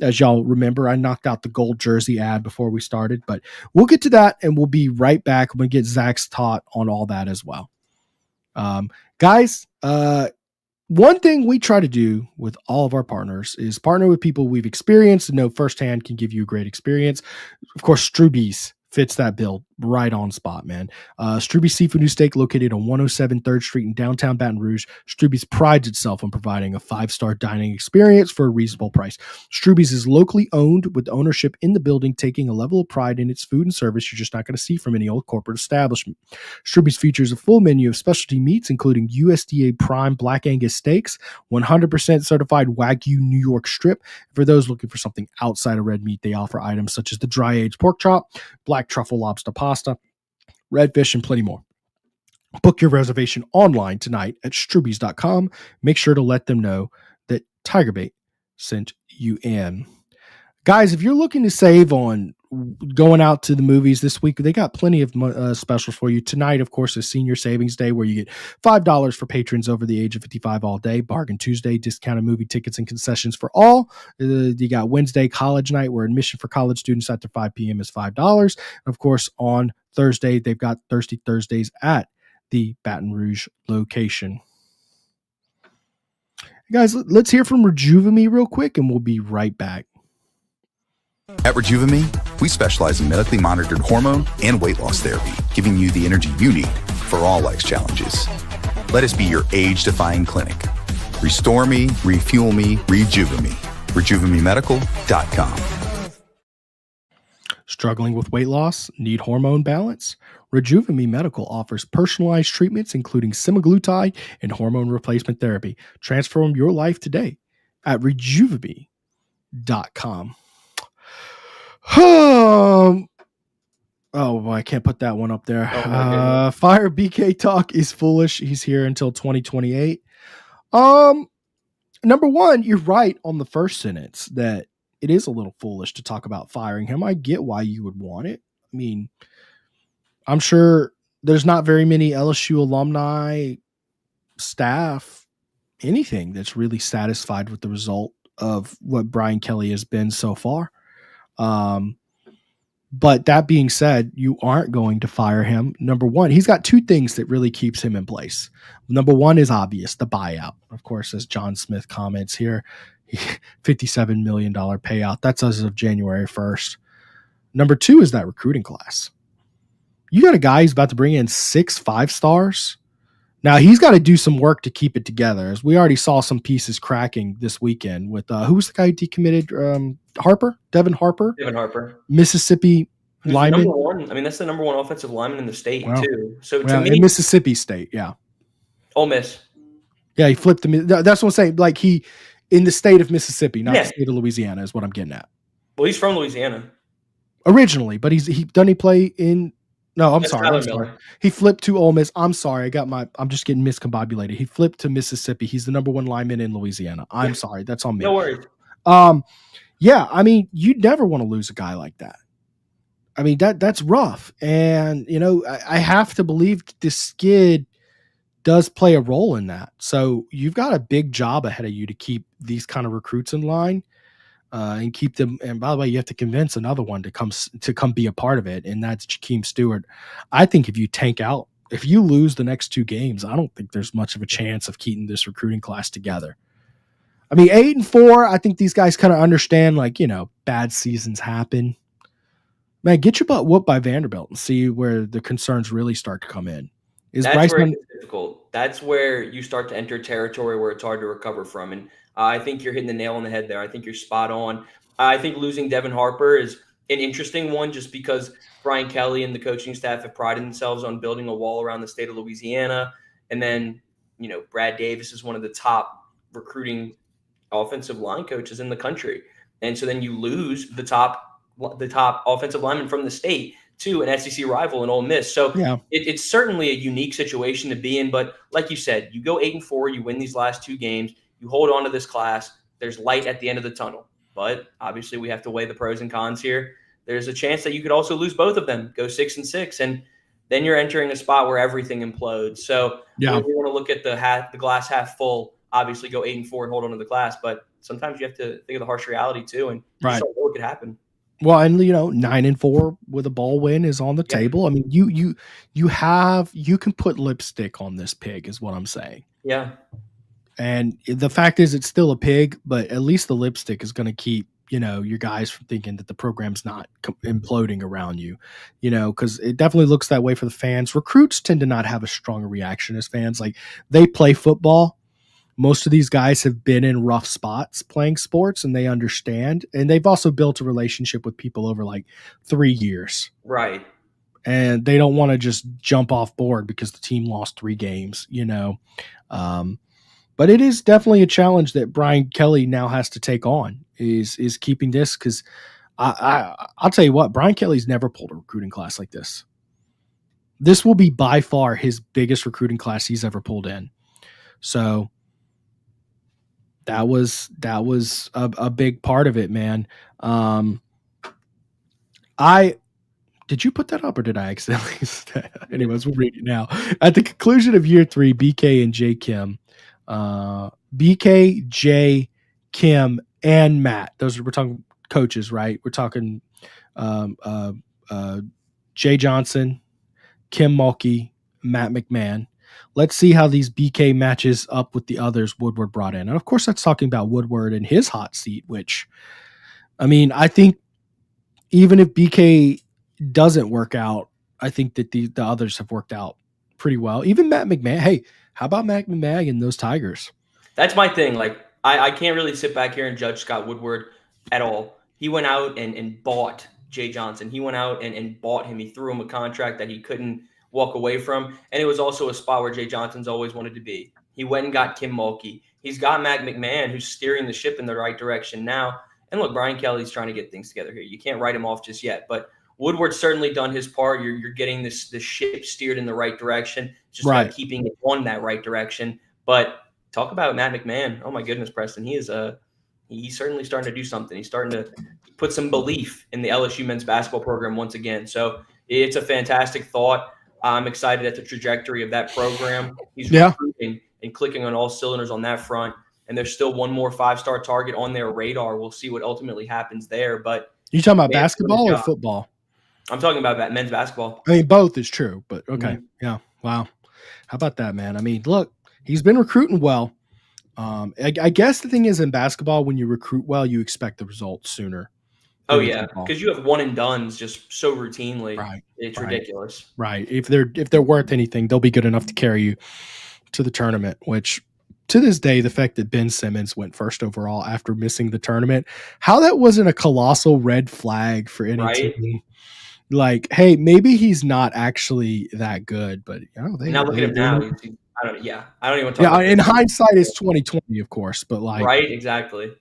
as y'all remember, I knocked out the gold jersey ad before we started. But we'll get to that and we'll be right back. I'm gonna get Zack's thought on all that as well. Guys, one thing we try to do with all of our partners is partner with people we've experienced and know firsthand can give you a great experience. Of course, Struby's fits that bill right on spot, man. Struby's Seafood and Steak, located on 107 3rd Street in downtown Baton Rouge. Struby's prides itself on providing a 5-star dining experience for a reasonable price. Struby's is locally owned with ownership in the building, taking a level of pride in its food and service you're just not going to see from any old corporate establishment. Struby's features a full menu of specialty meats, including USDA Prime Black Angus steaks, 100% certified Wagyu New York strip. For those looking for something outside of red meat, they offer items such as the dry-aged pork chop, black truffle lobster pasta, redfish, and plenty more. Book your reservation online tonight at strubys.com. Make sure to let them know that TigerBait sent you in. Guys, if you're looking to save on going out to the movies this week, they got plenty of specials for you. Tonight, of course, is Senior Savings Day, where you get $5 for patrons over the age of 55 all day. Bargain Tuesday, discounted movie tickets and concessions for all. You got Wednesday, College Night, where admission for college students after 5 p.m. is $5. And of course, on Thursday, they've got Thirsty Thursdays at the Baton Rouge location. Guys, let's hear from Rejuvame real quick, and we'll be right back. At Rejuvame, we specialize in medically monitored hormone and weight loss therapy, giving you the energy you need for all life's challenges. Let us be your age-defying clinic. Restore me, refuel me, Rejuvame. RejuvameMedical.com. Struggling with weight loss? Need hormone balance? Rejuvame Medical offers personalized treatments, including semaglutide and hormone replacement therapy. Transform your life today at Rejuvame.com. Oh, boy, I can't put that one up there. Fire BK talk is foolish. He's here until 2028. Number one, you're right on the first sentence that it is a little foolish to talk about firing him. I get why you would want it. I mean, I'm sure there's not very many LSU alumni, staff, anything that's really satisfied with the result of what Brian Kelly has been so far. But that being said, you aren't going to fire him. Number one, he's got two things that really keeps him in place. Number one is obvious, the buyout. Of course, as John Smith comments here, $57 million payout. That's as of January 1st. Number two is that recruiting class. You got a guy who's about to bring in 6 5-stars. Now, he's got to do some work to keep it together, as we already saw some pieces cracking this weekend with who was the guy who decommitted? Devin Harper, Mississippi lineman. Number one. I mean, that's the number one offensive lineman in the state, too. So to me, in Mississippi State, yeah. Ole Miss. Yeah, he flipped him. That's what I'm saying. Like, he in the state of Mississippi, not the state of Louisiana, is what I'm getting at. Well, he's from Louisiana originally, but he play in No, I'm That's sorry. Tyler Miller. He flipped to Ole Miss. I'm sorry. I'm just getting miscombobulated. He flipped to Mississippi. He's the number 1 lineman in Louisiana. I'm sorry. That's on me. No worries. Yeah, I mean, you never want to lose a guy like that. I mean, that's rough. And, I have to believe this skid does play a role in that. So you've got a big job ahead of you to keep these kind of recruits in line. And keep them. And by the way, you have to convince another one to come be a part of it, and that's Jakeem Stewart. I think if you lose the next 2 games, I don't think there's much of a chance of keeping this recruiting class together. I mean, 8-4. I think these guys kind of understand, bad seasons happen. Man, get your butt whooped by Vanderbilt and see where the concerns really start to come in. That's where it's difficult. That's where you start to enter territory where it's hard to recover from. And I think you're hitting the nail on the head there. I think you're spot on. I think losing Devin Harper is an interesting one just because Brian Kelly and the coaching staff have prided themselves on building a wall around the state of Louisiana. And then, Brad Davis is one of the top recruiting offensive line coaches in the country. And so then you lose the top offensive lineman from the state to an SEC rival in Ole Miss. So it's certainly a unique situation to be in. But like you said, you go 8-4, you win these last 2 games, you hold on to this class. There's light at the end of the tunnel. But obviously we have to weigh the pros and cons here. There's a chance that you could also lose both of them, go 6-6, and then you're entering a spot where everything implodes. So we want to look at the glass half full, obviously go 8-4 and hold on to the class. But sometimes you have to think of the harsh reality too, and you just don't know what could happen. Well, and 9-4 with a ball win is on the table. I mean, you can put lipstick on this pig, is what I'm saying. Yeah. And the fact is, it's still a pig, but at least the lipstick is going to keep your guys from thinking that the program's not imploding around you. Because it definitely looks that way for the fans. Recruits tend to not have a stronger reaction as fans. Like, they play football. Most of these guys have been in rough spots playing sports, and they understand. And they've also built a relationship with people over 3 years. Right. And they don't want to just jump off board because the team lost 3 games, But it is definitely a challenge that Brian Kelly now has to take on is keeping this, because I'll tell you what, Brian Kelly's never pulled a recruiting class like this. This will be by far his biggest recruiting class he's ever pulled in. So that was a big part of it, man. Did you put that up or did I accidentally? Anyways, we'll read it now. At the conclusion of year 3, BK and J. Kim, BK, J, Kim, and Matt. We're talking coaches, right? We're talking Jay Johnson, Kim Mulkey, Matt McMahon. Let's see how these BK matches up with the others Woodward brought in. And of course, that's talking about Woodward and his hot seat, which, I mean, I think even if BK doesn't work out, I think that the others have worked out pretty well. Even Matt McMahon. Hey, how about Matt McMahon and those Tigers? That's my thing. I can't really sit back here and judge Scott Woodward at all. He went out and bought Jay Johnson. He went out and bought him. He threw him a contract that he couldn't walk away from. And it was also a spot where Jay Johnson's always wanted to be. He went and got Kim Mulkey. He's got Matt McMahon, who's steering the ship in the right direction now. And look, Brian Kelly's trying to get things together here. You can't write him off just yet. But Woodward's certainly done his part. You're getting this ship steered in the right direction. It's just about keeping it on that right direction. But talk about Matt McMahon. Oh my goodness, Preston. He's certainly starting to do something. He's starting to put some belief in the LSU men's basketball program once again. So it's a fantastic thought. I'm excited at the trajectory of that program. He's recruiting and clicking on all cylinders on that front. And there's still one more 5-star target on their radar. We'll see what ultimately happens there. But you talking about basketball or football? I'm talking about men's basketball. I mean, both is true, but okay. Mm-hmm. Yeah. Wow. How about that, man? I mean, look, he's been recruiting well. I guess the thing is in basketball, when you recruit well, you expect the results sooner. Oh yeah, because you have one and dones just so routinely. Right. It's ridiculous. Right. If they're worth anything, they'll be good enough to carry you to the tournament, which to this day, the fact that Ben Simmons went first overall after missing the tournament, how that wasn't a colossal red flag for any team. Like, hey, maybe he's not actually that good, but now look at him now. I don't even talk about in hindsight, it's 2020, of course, but right, exactly.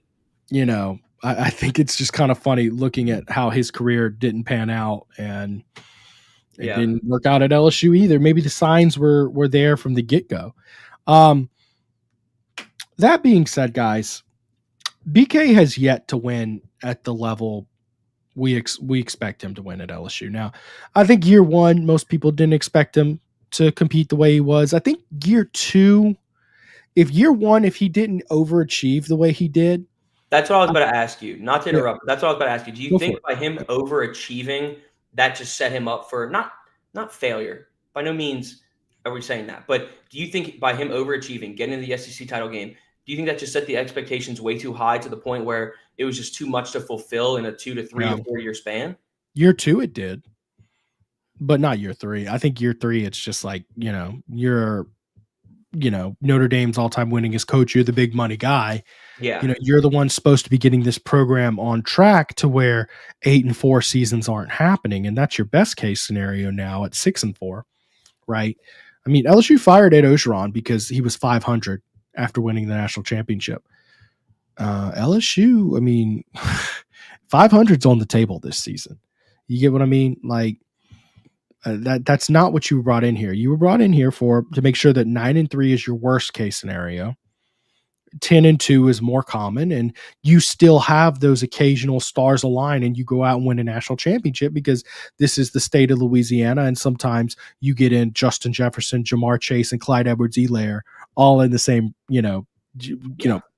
I think it's just kind of funny looking at how his career didn't pan out, and It didn't work out at LSU either. Maybe the signs were there from the get-go. That being said, guys, BK has yet to win at the level we expect him to win at LSU. Now, I think year one, most people didn't expect him to compete the way he was. I think year two, if he didn't overachieve the way he did. That's what I was about to ask you. Not to interrupt. That's what I was about to ask you. Do you think by him overachieving, that just set him up for not failure? By no means are we saying that. But do you think by him overachieving, getting into the SEC title game, do you think that just set the expectations way too high to the point where it was just too much to fulfill in a 2 to 3 to 4 year span? Year two, it did. But not year three. I think year three, it's just like, you're Notre Dame's all-time winningest coach. You're the big money guy. Yeah. You're the one supposed to be getting this program on track to where 8-4 seasons aren't happening. And that's your best case scenario now at 6-4, right? I mean, LSU fired Ed Ogeron because he was 500 after winning the national championship. LSU, I mean, 500's on the table this season. You get what I mean? Like, that's not what you were brought in here. You were brought in here to make sure that 9-3 is your worst case scenario. 10-2 is more common, and you still have those occasional stars align and you go out and win a national championship because this is the state of Louisiana. And sometimes you get in Justin Jefferson, Jamar Chase, and Clyde Edwards-Helaire all in the same,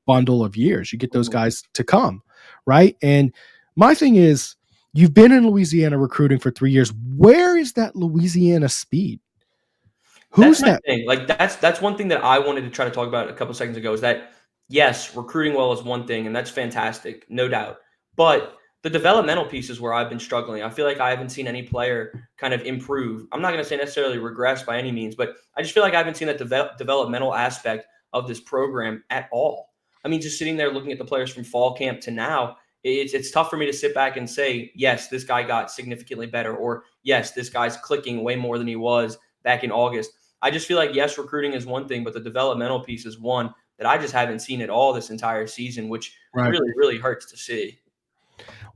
bundle of years. You get those guys to come, right? And my thing is, you've been in Louisiana recruiting for 3 years. Where is that Louisiana speed? Who's that? Thing. Like that's one thing that I wanted to try to talk about a couple seconds ago is that, yes, recruiting well is one thing, and that's fantastic, no doubt. But the developmental piece is where I've been struggling. I feel like I haven't seen any player kind of improve. I'm not going to say necessarily regress by any means, but I just feel like I haven't seen that developmental aspect of this program at all. I mean, just sitting there looking at the players from fall camp to now, it's tough for me to sit back and say, yes, this guy got significantly better, or yes, this guy's clicking way more than he was back in August. I just feel like, yes, recruiting is one thing, but the developmental piece is one that I just haven't seen at all this entire season, which really, really hurts to see.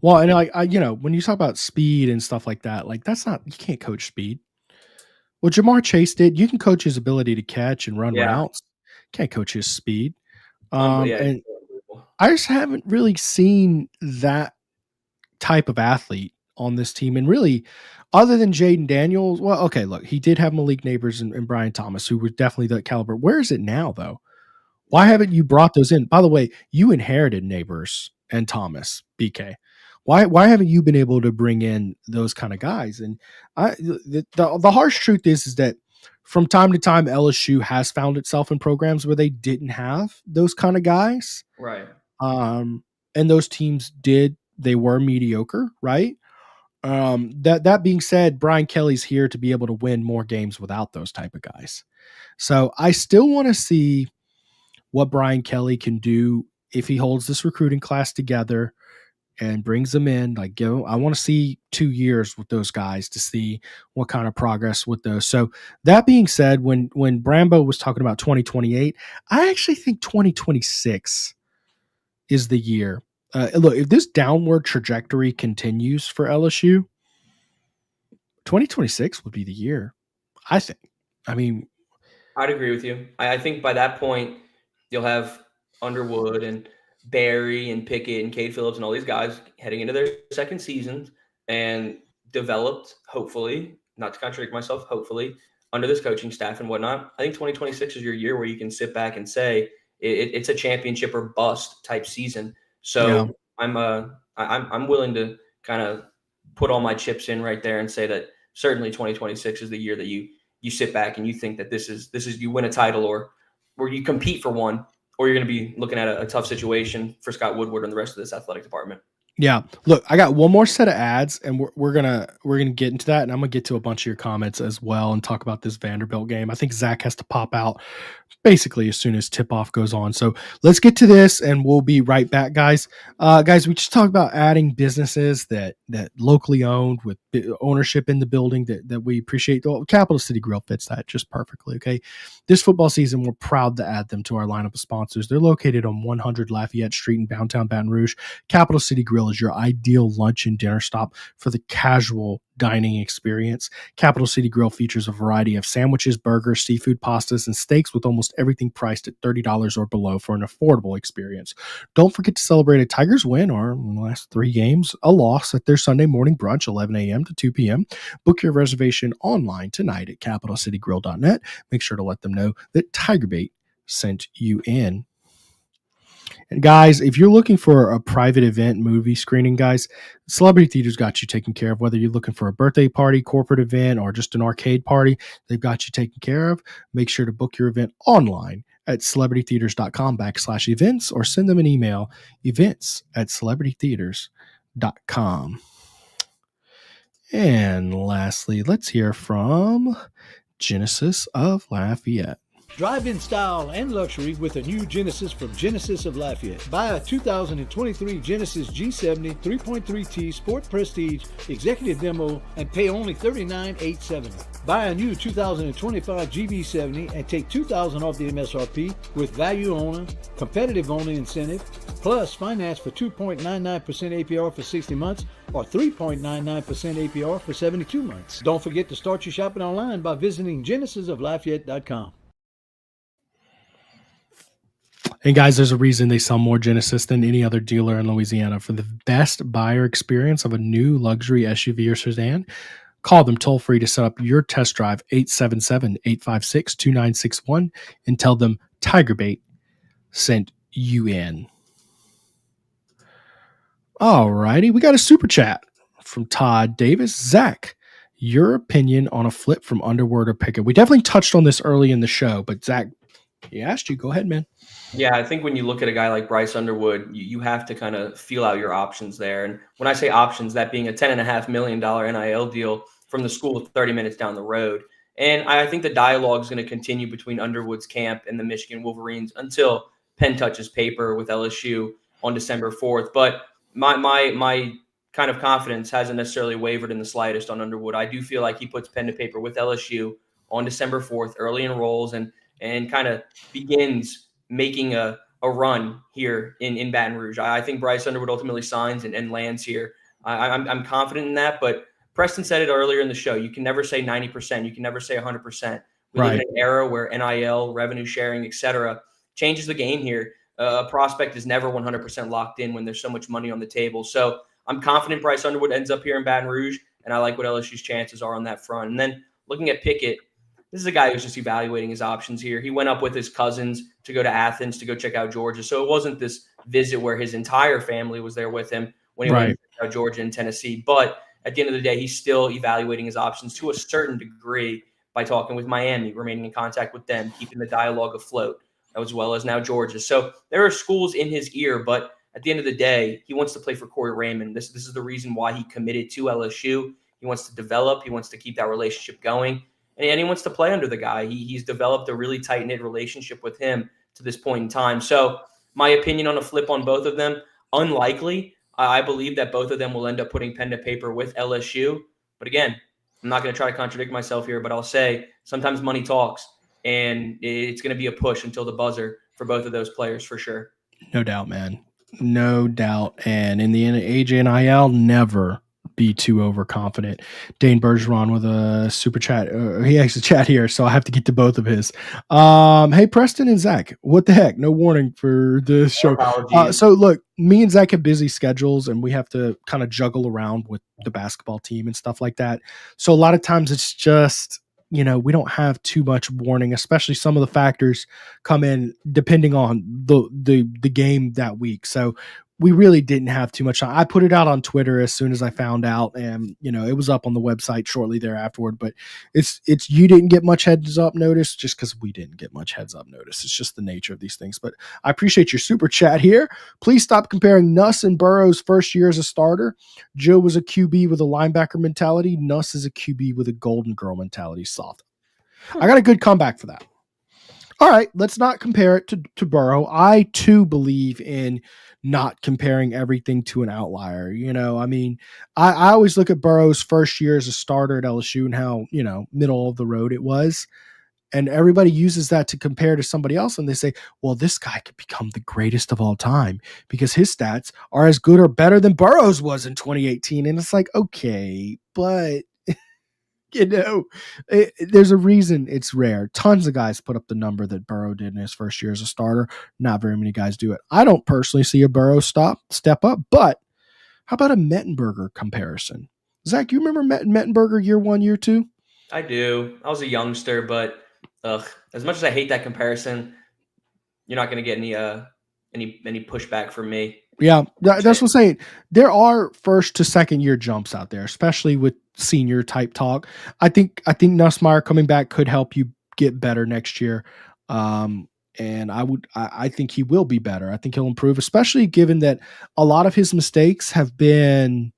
Well, and when you talk about speed and stuff like that, like you can't coach speed. Well, Jamar Chase did. You can coach his ability to catch and run routes. Can't coach his speed. And I just haven't really seen that type of athlete on this team. And really, other than Jaden Daniels, well, okay, look, he did have Malik Neighbors and Brian Thomas, who were definitely that caliber. Where is it now, though? Why haven't you brought those in? By the way, you inherited Neighbors and Thomas, BK. Why haven't you been able to bring in those kind of guys? And the harsh truth is that from time to time, LSU has found itself in programs where they didn't have those kind of guys. Right. And those teams they were mediocre, right? That being said, Brian Kelly's here to be able to win more games without those type of guys. So I still want to see what Brian Kelly can do if he holds this recruiting class together and brings them in. I want to see 2 years with those guys to see what kind of progress with those. So that being said, when Brambo was talking about 2028, I actually think 2026 is the year. Look, if this downward trajectory continues for LSU, 2026 would be the year, I think. I mean, I'd agree with you. I think by that point, you'll have Underwood and Barry and Pickett and Cade Phillips and all these guys heading into their second seasons and developed, hopefully, not to contradict myself, hopefully, under this coaching staff and whatnot. I think 2026 is your year where you can sit back and say it's a championship or bust type season. So yeah. I'm willing to kind of put all my chips in right there and say that certainly 2026 is the year that you sit back and you think that this is you win a title or you compete for one, or you're going to be looking at a tough situation for Scott Woodward and the rest of this athletic department. Yeah. Look, I got one more set of ads, and we're gonna get into that, and I'm gonna get to a bunch of your comments as well and talk about this Vanderbilt game. I think Zack has to pop out basically as soon as tip-off goes on. So let's get to this, and we'll be right back, guys. Guys, we just talked about adding businesses that locally owned with ownership in the building that we appreciate. Well, Capital City Grill fits that just perfectly, okay? This football season, we're proud to add them to our lineup of sponsors. They're located on 100 Lafayette Street in downtown Baton Rouge. Capital City Grill Grill is your ideal lunch and dinner stop for the casual dining experience. Capital City Grill features a variety of sandwiches, burgers, seafood, pastas, and steaks with almost everything priced at $30 or below for an affordable experience. Don't forget to celebrate a Tigers win or in the last 3 games, a loss at their Sunday morning brunch, 11 a.m. to 2 p.m. Book your reservation online tonight at capitalcitygrill.net. Make sure to let them know that TigerBait sent you in. And guys, if you're looking for a private event movie screening, guys, Celebrity Theater's got you taken care of. Whether you're looking for a birthday party, corporate event, or just an arcade party, they've got you taken care of. Make sure to book your event online at celebritytheaters.com/events or send them an email, events@celebritytheaters.com. And lastly, let's hear from Genesis of Lafayette. Drive-in style and luxury with a new Genesis from Genesis of Lafayette. Buy a 2023 Genesis G70 3.3T Sport Prestige Executive Demo and pay only $39,870. Buy a new 2025 GB70 and take $2,000 off the MSRP with value owner, competitive owner incentive, plus finance for 2.99% APR for 60 months or 3.99% APR for 72 months. Don't forget to start your shopping online by visiting genesisoflafayette.com. And guys, there's a reason they sell more Genesis than any other dealer in Louisiana. For the best buyer experience of a new luxury SUV or sedan, call them toll free to set up your test drive, 877-856-2961, and tell them TigerBait sent you in. All righty, we got a super chat from Todd Davis. Zach, your opinion on a flip from Underwood or Pickett? We definitely touched on this early in the show, but Zach, he asked you. Go ahead, man. Yeah, I think when you look at a guy like Bryce Underwood, you have to kind of feel out your options there. And when I say options, that being a $10.5 million NIL deal from the school 30 minutes down the road. And I think the dialogue is going to continue between Underwood's camp and the Michigan Wolverines until pen touches paper with LSU on December 4th. But my kind of confidence hasn't necessarily wavered in the slightest on Underwood. I do feel like he puts pen to paper with LSU on December 4th, early enrolls, and kind of begins making a run here in Baton Rouge. I think Bryce Underwood ultimately signs and lands here. I'm confident in that, but Preston said it earlier in the show. You can never say 90%. You can never say 100%. We live in an era where NIL, revenue sharing, et cetera, changes the game here. A prospect is never 100% locked in when there's so much money on the table. So I'm confident Bryce Underwood ends up here in Baton Rouge, and I like what LSU's chances are on that front. And then looking at Pickett, this is a guy who's just evaluating his options here. He went up with his cousins to go to Athens to go check out Georgia. So it wasn't this visit where his entire family was there with him when he went to check out Georgia and Tennessee. But at the end of the day, he's still evaluating his options to a certain degree by talking with Miami, remaining in contact with them, keeping the dialogue afloat, as well as now Georgia. So there are schools in his ear, but at the end of the day, he wants to play for Corey Raymond. This is the reason why he committed to LSU. He wants to develop. He wants to keep that relationship going. And he wants to play under the guy. He's developed a really tight-knit relationship with him to this point in time. So my opinion on a flip on both of them, unlikely. I believe that both of them will end up putting pen to paper with LSU. But again, I'm not going to try to contradict myself here, but I'll say sometimes money talks, and it's going to be a push until the buzzer for both of those players for sure. No doubt, man. No doubt. And in the end, AJNIL, never be too overconfident. Dane Bergeron with a super chat. He has a chat here, so I have to get to both of his. Hey, Preston and Zach, what the heck? No warning for this show. So look, me and Zach have busy schedules, and we have to kind of juggle around with the basketball team and stuff like that. So a lot of times it's just, we don't have too much warning, especially some of the factors come in depending on the game that week. So we really didn't have too much time. I put it out on Twitter as soon as I found out, and it was up on the website shortly thereafterward. But it's you didn't get much heads up notice just because we didn't get much heads up notice. It's just the nature of these things. But I appreciate your super chat here. Please stop comparing Nuss and Burrow's first year as a starter. Joe was a QB with a linebacker mentality. Nuss is a QB with a golden girl mentality. Soft. I got a good comeback for that. All right, let's not compare it to Burrow. I too believe in not comparing everything to an outlier. I always look at Burrow's first year as a starter at LSU and how, middle of the road it was. And everybody uses that to compare to somebody else. And they say, well, this guy could become the greatest of all time because his stats are as good or better than Burrow's was in 2018. And it's like, okay, but there's a reason it's rare. Tons of guys put up the number that Burrow did in his first year as a starter. Not very many guys do it. I don't personally see a Burrow step up, but how about a Mettenberger comparison? Zach, you remember Mettenberger year 1, year 2? I do. I was a youngster, but as much as I hate that comparison, you're not going to get any pushback from me. Yeah, that's what I'm saying. There are first to second year jumps out there, especially with senior type talk. I think Nussmeier coming back could help you get better next year. And I think he will be better. I think he'll improve, especially given that a lot of his mistakes have been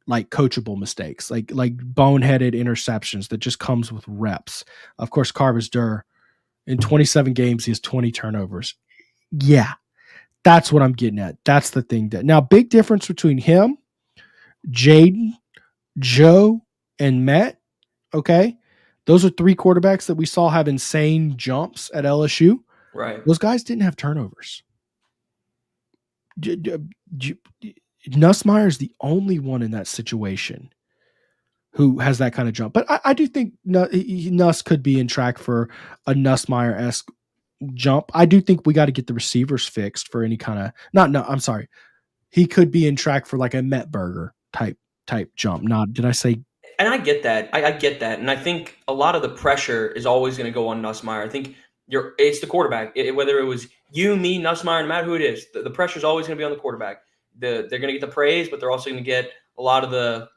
like coachable mistakes, like boneheaded interceptions that just comes with reps. Of course, Carvis Durr in 27 games, he has 20 turnovers. Yeah, that's what I'm getting at. That's the thing. Now, big difference between him, Jaden, Joe, and Matt. Okay. Those are 3 quarterbacks that we saw have insane jumps at LSU. Right. Those guys didn't have turnovers. Nussmeier is the only one in that situation who has that kind of jump. But I do think Nuss could be in track for a Nussmeier-esque jump. I do think we got to get the receivers fixed for any kind of I'm sorry. He could be in track for like a Mettenberger type jump. Did I say? And I get that. I get that. And I think a lot of the pressure is always going to go on Nussmeier. I think it's the quarterback. Whether it was you, me, Nussmeier, no matter who it is, the pressure is always going to be on the quarterback. They're going to get the praise, but they're also going to get a lot of the,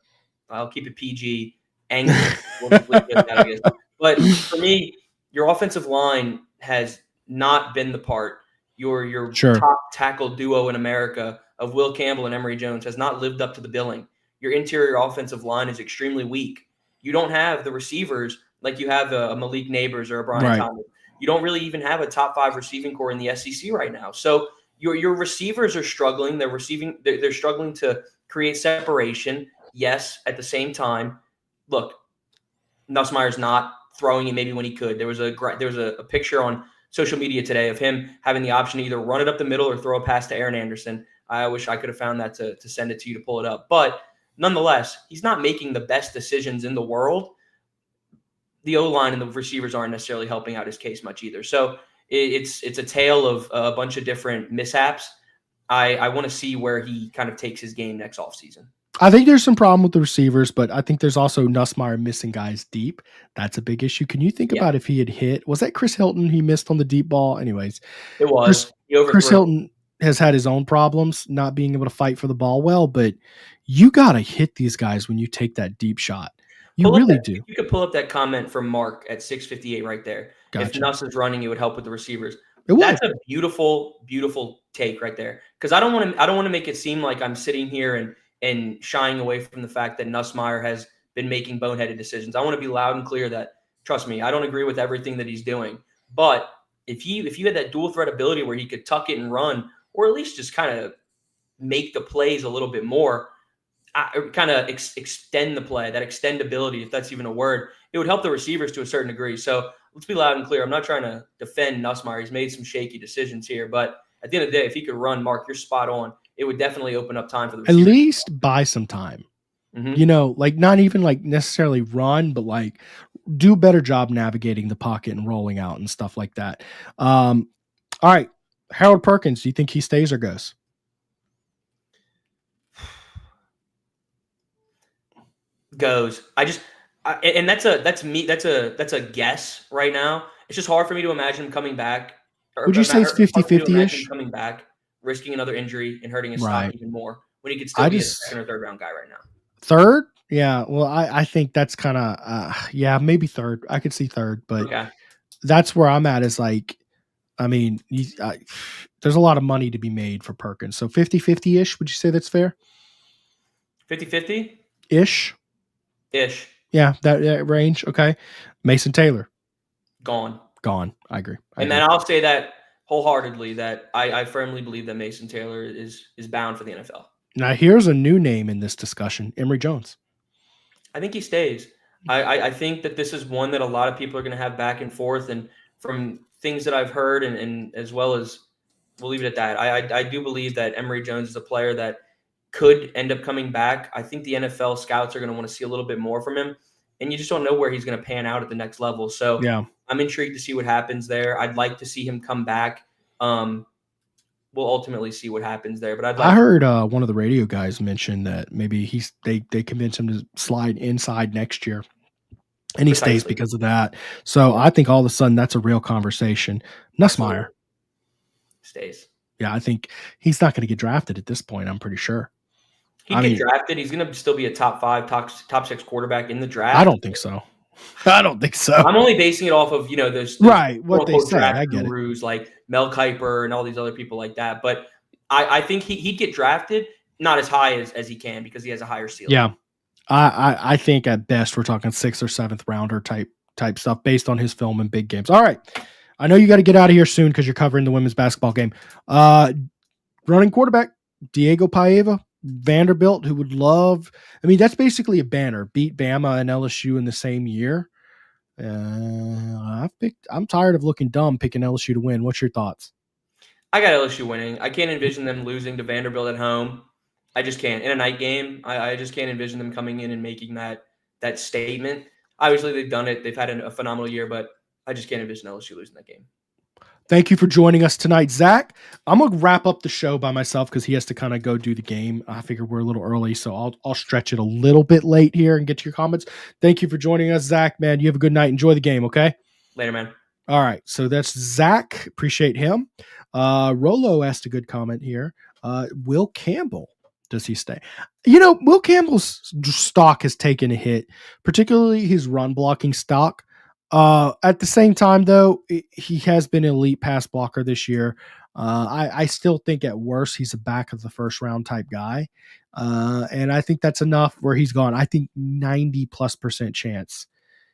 I'll keep it PG, anger. But for me, your offensive line has not been the part. Your top tackle duo in America of Will Campbell and Emory Jones has not lived up to the billing. Your interior offensive line is extremely weak. You don't have the receivers like you have a Malik Neighbors or a Brian Thomas. You don't really even have a top 5 receiving core in the SEC right now. So your receivers are struggling. They're struggling to create separation. Yes, at the same time, look, Nussmeier's not throwing it maybe when he could. There was a picture on social media today of him having the option to either run it up the middle or throw a pass to Aaron Anderson. I wish I could have found that to send it to you to pull it up. But nonetheless, he's not making the best decisions in the world. The O-line and the receivers aren't necessarily helping out his case much either. So it's a tale of a bunch of different mishaps. I want to see where he kind of takes his game next offseason. I think there's some problem with the receivers, but I think there's also Nussmeier missing guys deep. That's a big issue. Can you think about if he had hit? Was that Chris Hilton he missed on the deep ball? Anyways, it was. Chris Hilton has had his own problems not being able to fight for the ball well, but you got to hit these guys when you take that deep shot. You really do. You could pull up that comment from Mark at 6:58 right there. Gotcha. If Nuss is running, it would help with the receivers. That's a beautiful, beautiful take right there. Because I don't want to make it seem like I'm sitting here and shying away from the fact that Nussmeier has been making boneheaded decisions. I want to be loud and clear that, trust me, I don't agree with everything that he's doing. But if you had that dual threat ability where he could tuck it and run, or at least just kind of make the plays a little bit more, kind of extend the play, that extendability, if that's even a word, it would help the receivers to a certain degree. So let's be loud and clear. I'm not trying to defend Nussmeier. He's made some shaky decisions here, but at the end of the day, if he could run, Mark, you're spot on. It would definitely open up time for the receivers. At least buy some time. Mm-hmm. Like not even like necessarily run, but like do a better job navigating the pocket and rolling out and stuff like that. All right. Harold Perkins, do you think he stays or goes? Goes. And that's a guess right now. It's just hard for me to imagine him coming back. Would you say it's 50-50-ish? Coming back, risking another injury and hurting his stock even more when he could still be a second or third round guy right now. Third? Yeah. Well, I think that's kind of, maybe third. I could see third, but that's where I'm at is like, I mean, there's a lot of money to be made for Perkins. So 50-50-ish, would you say that's fair? 50-50? Ish. Yeah, that range. Okay. Mason Taylor. Gone. I agree. Then I'll say that wholeheartedly that I firmly believe that Mason Taylor is bound for the NFL. Now here's a new name in this discussion, Emory Jones. I think he stays. I think that this is one that a lot of people are going to have back and forth. And from things that I've heard, and as well as we'll leave it at that, I do believe that Emory Jones is a player that could end up coming back. I think the NFL scouts are going to want to see a little bit more from him, and you just don't know where he's going to pan out at the next level. So Yeah. I'm intrigued to see what happens there. I'd like to see him come back. We'll ultimately see what happens there. But I heard one of the radio guys mention that maybe they convince him to slide inside next year, and he stays because of that. So I think all of a sudden that's a real conversation. Nussmeier stays. Yeah, I think he's not going to get drafted at this point. I'm pretty sure. He'd get drafted. He's going to still be a top 5, top 6 quarterback in the draft. I don't think so. I'm only basing it off of, those right, what they say. Draft I get gurus like Mel Kiper and all these other people like that. But I think he'd get drafted, not as high as he can because he has a higher ceiling. Yeah. I think at best we're talking 6th or 7th rounder type stuff based on his film and big games. All right. I know you got to get out of here soon because you're covering the women's basketball game. Running quarterback, Diego Paiva, Vanderbilt, who would love – that's basically a banner. Beat Bama and LSU in the same year. I'm tired of looking dumb picking LSU to win. What's your thoughts? I got LSU winning. I can't envision them losing to Vanderbilt at home. I just can't. In a night game, I just can't envision them coming in and making that statement. Obviously, they've done it. They've had a phenomenal year, but I just can't envision LSU losing that game. Thank you for joining us tonight, Zach. I'm going to wrap up the show by myself because he has to kind of go do the game. I figure we're a little early, so I'll stretch it a little bit late here and get to your comments. Thank you for joining us, Zach, man. You have a good night. Enjoy the game, okay? Later, man. All right, so that's Zach. Appreciate him. Rolo asked a good comment here. Will Campbell, does he stay? Will Campbell's stock has taken a hit, particularly his run blocking stock. At the same time, though, he has been an elite pass blocker this year. I still think at worst he's a back of the first round type guy. And I think that's enough where he's gone. I think 90+% chance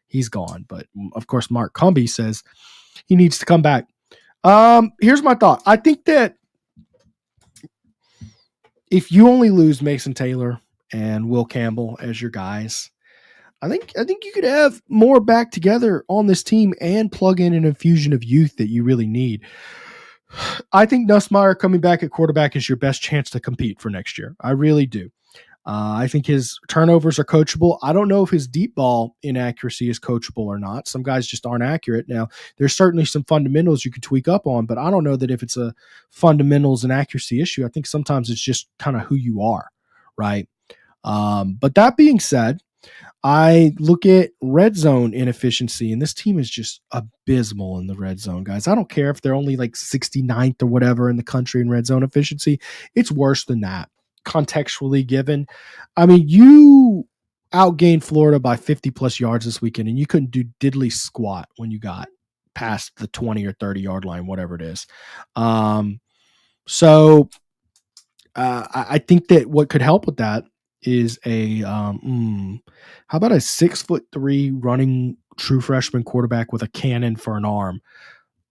he's gone. But of course, Mark Cumby says he needs to come back. Here's my thought. I think that if you only lose Mason Taylor and Will Campbell as your guys, I think you could have more back together on this team and plug in an infusion of youth that you really need. I think Nussmeier coming back at quarterback is your best chance to compete for next year. I really do. I think his turnovers are coachable. I don't know if his deep ball inaccuracy is coachable or not. Some guys just aren't accurate. Now, there's certainly some fundamentals you could tweak up on, but I don't know that if it's a fundamentals and accuracy issue. I think sometimes it's just kind of who you are, right? But that being said, I look at red zone inefficiency, and this team is just abysmal in the red zone, guys. I don't care if they're only like 69th or whatever in the country in red zone efficiency. It's worse than that, contextually given. You outgained Florida by 50+ yards this weekend, and you couldn't do diddly squat when you got past the 20 or 30 yard line, whatever it is. I think that what could help with that is how about a 6'3" running true freshman quarterback with a cannon for an arm?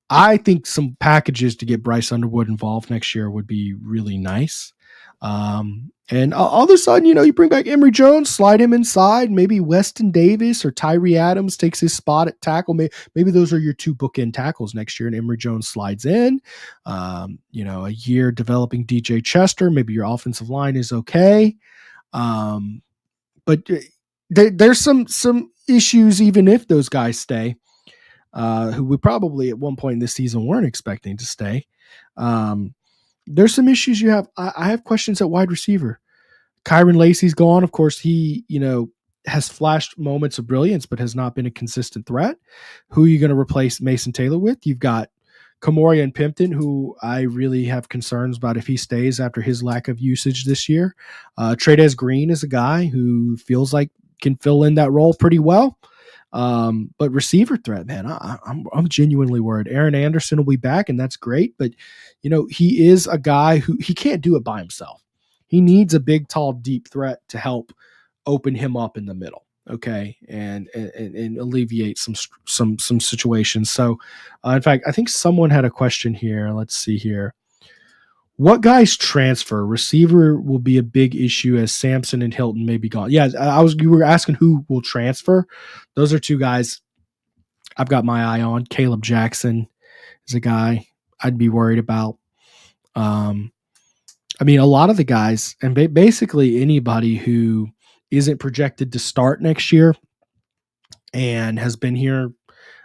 I think some packages to get Bryce Underwood involved next year would be really nice. And all of a sudden, you bring back Emory Jones, slide him inside, maybe Weston Davis or Tyree Adams takes his spot at tackle. Maybe those are your 2 bookend tackles next year, and Emory Jones slides in. A year developing DJ Chester. Maybe your offensive line is okay. But there's some issues, even if those guys stay, who we probably at one point in this season weren't expecting to stay. There's some issues you have. I have questions at wide receiver. Kyron Lacey's gone. Of course, he, has flashed moments of brilliance, but has not been a consistent threat. Who are you going to replace Mason Taylor with? You've got Kamoria and Pimpton, who I really have concerns about if he stays after his lack of usage this year. Tradez Green is a guy who feels like can fill in that role pretty well. But receiver threat, man, I'm genuinely worried. Aaron Anderson will be back, and that's great. But, he is a guy who he can't do it by himself. He needs a big, tall, deep threat to help open him up in the middle. Okay. And alleviate some situations. So in fact, I think someone had a question here. Let's see here. What guys transfer? Receiver will be a big issue as Sampson and Hilton may be gone. Yeah, you were asking who will transfer. Those are two guys I've got my eye on. Caleb Jackson is a guy I'd be worried about. I mean, a lot of the guys, and basically anybody who isn't projected to start next year and has been here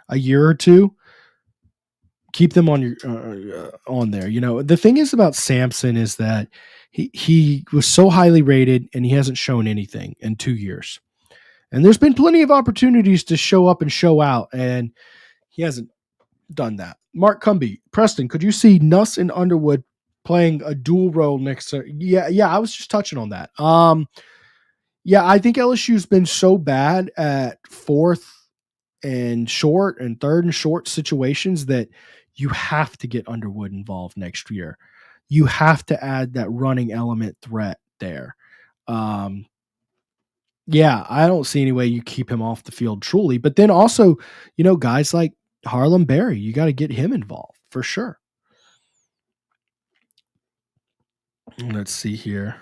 a year or two, keep them on your on there. You know, the thing is about Sampson is that he was so highly rated and he hasn't shown anything in 2 years. And there's been plenty of opportunities to show up and show out, and he hasn't done that. Mark Cumby, Preston, could you see Nuss and Underwood playing a dual role next to? Yeah, I was just touching on that. Yeah, I think LSU's been so bad at fourth and short and third and short situations that you have to get Underwood involved next year. You have to add that running element threat there. Yeah, I don't see any way you keep him off the field truly. But then also, you know, guys like Harlem Berry, you got to get him involved for sure. Let's see here.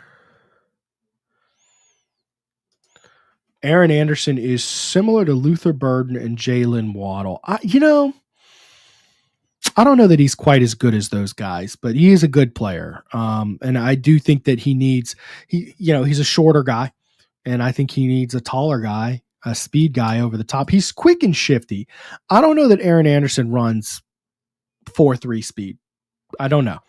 Aaron Anderson is similar to Luther Burden and Jalen Waddle. I don't know that he's quite as good as those guys, but he is a good player. And I do think that he's a shorter guy, and I think he needs a taller guy, a speed guy over the top. He's quick and shifty. I don't know that Aaron Anderson runs 4.3 speed. I don't know.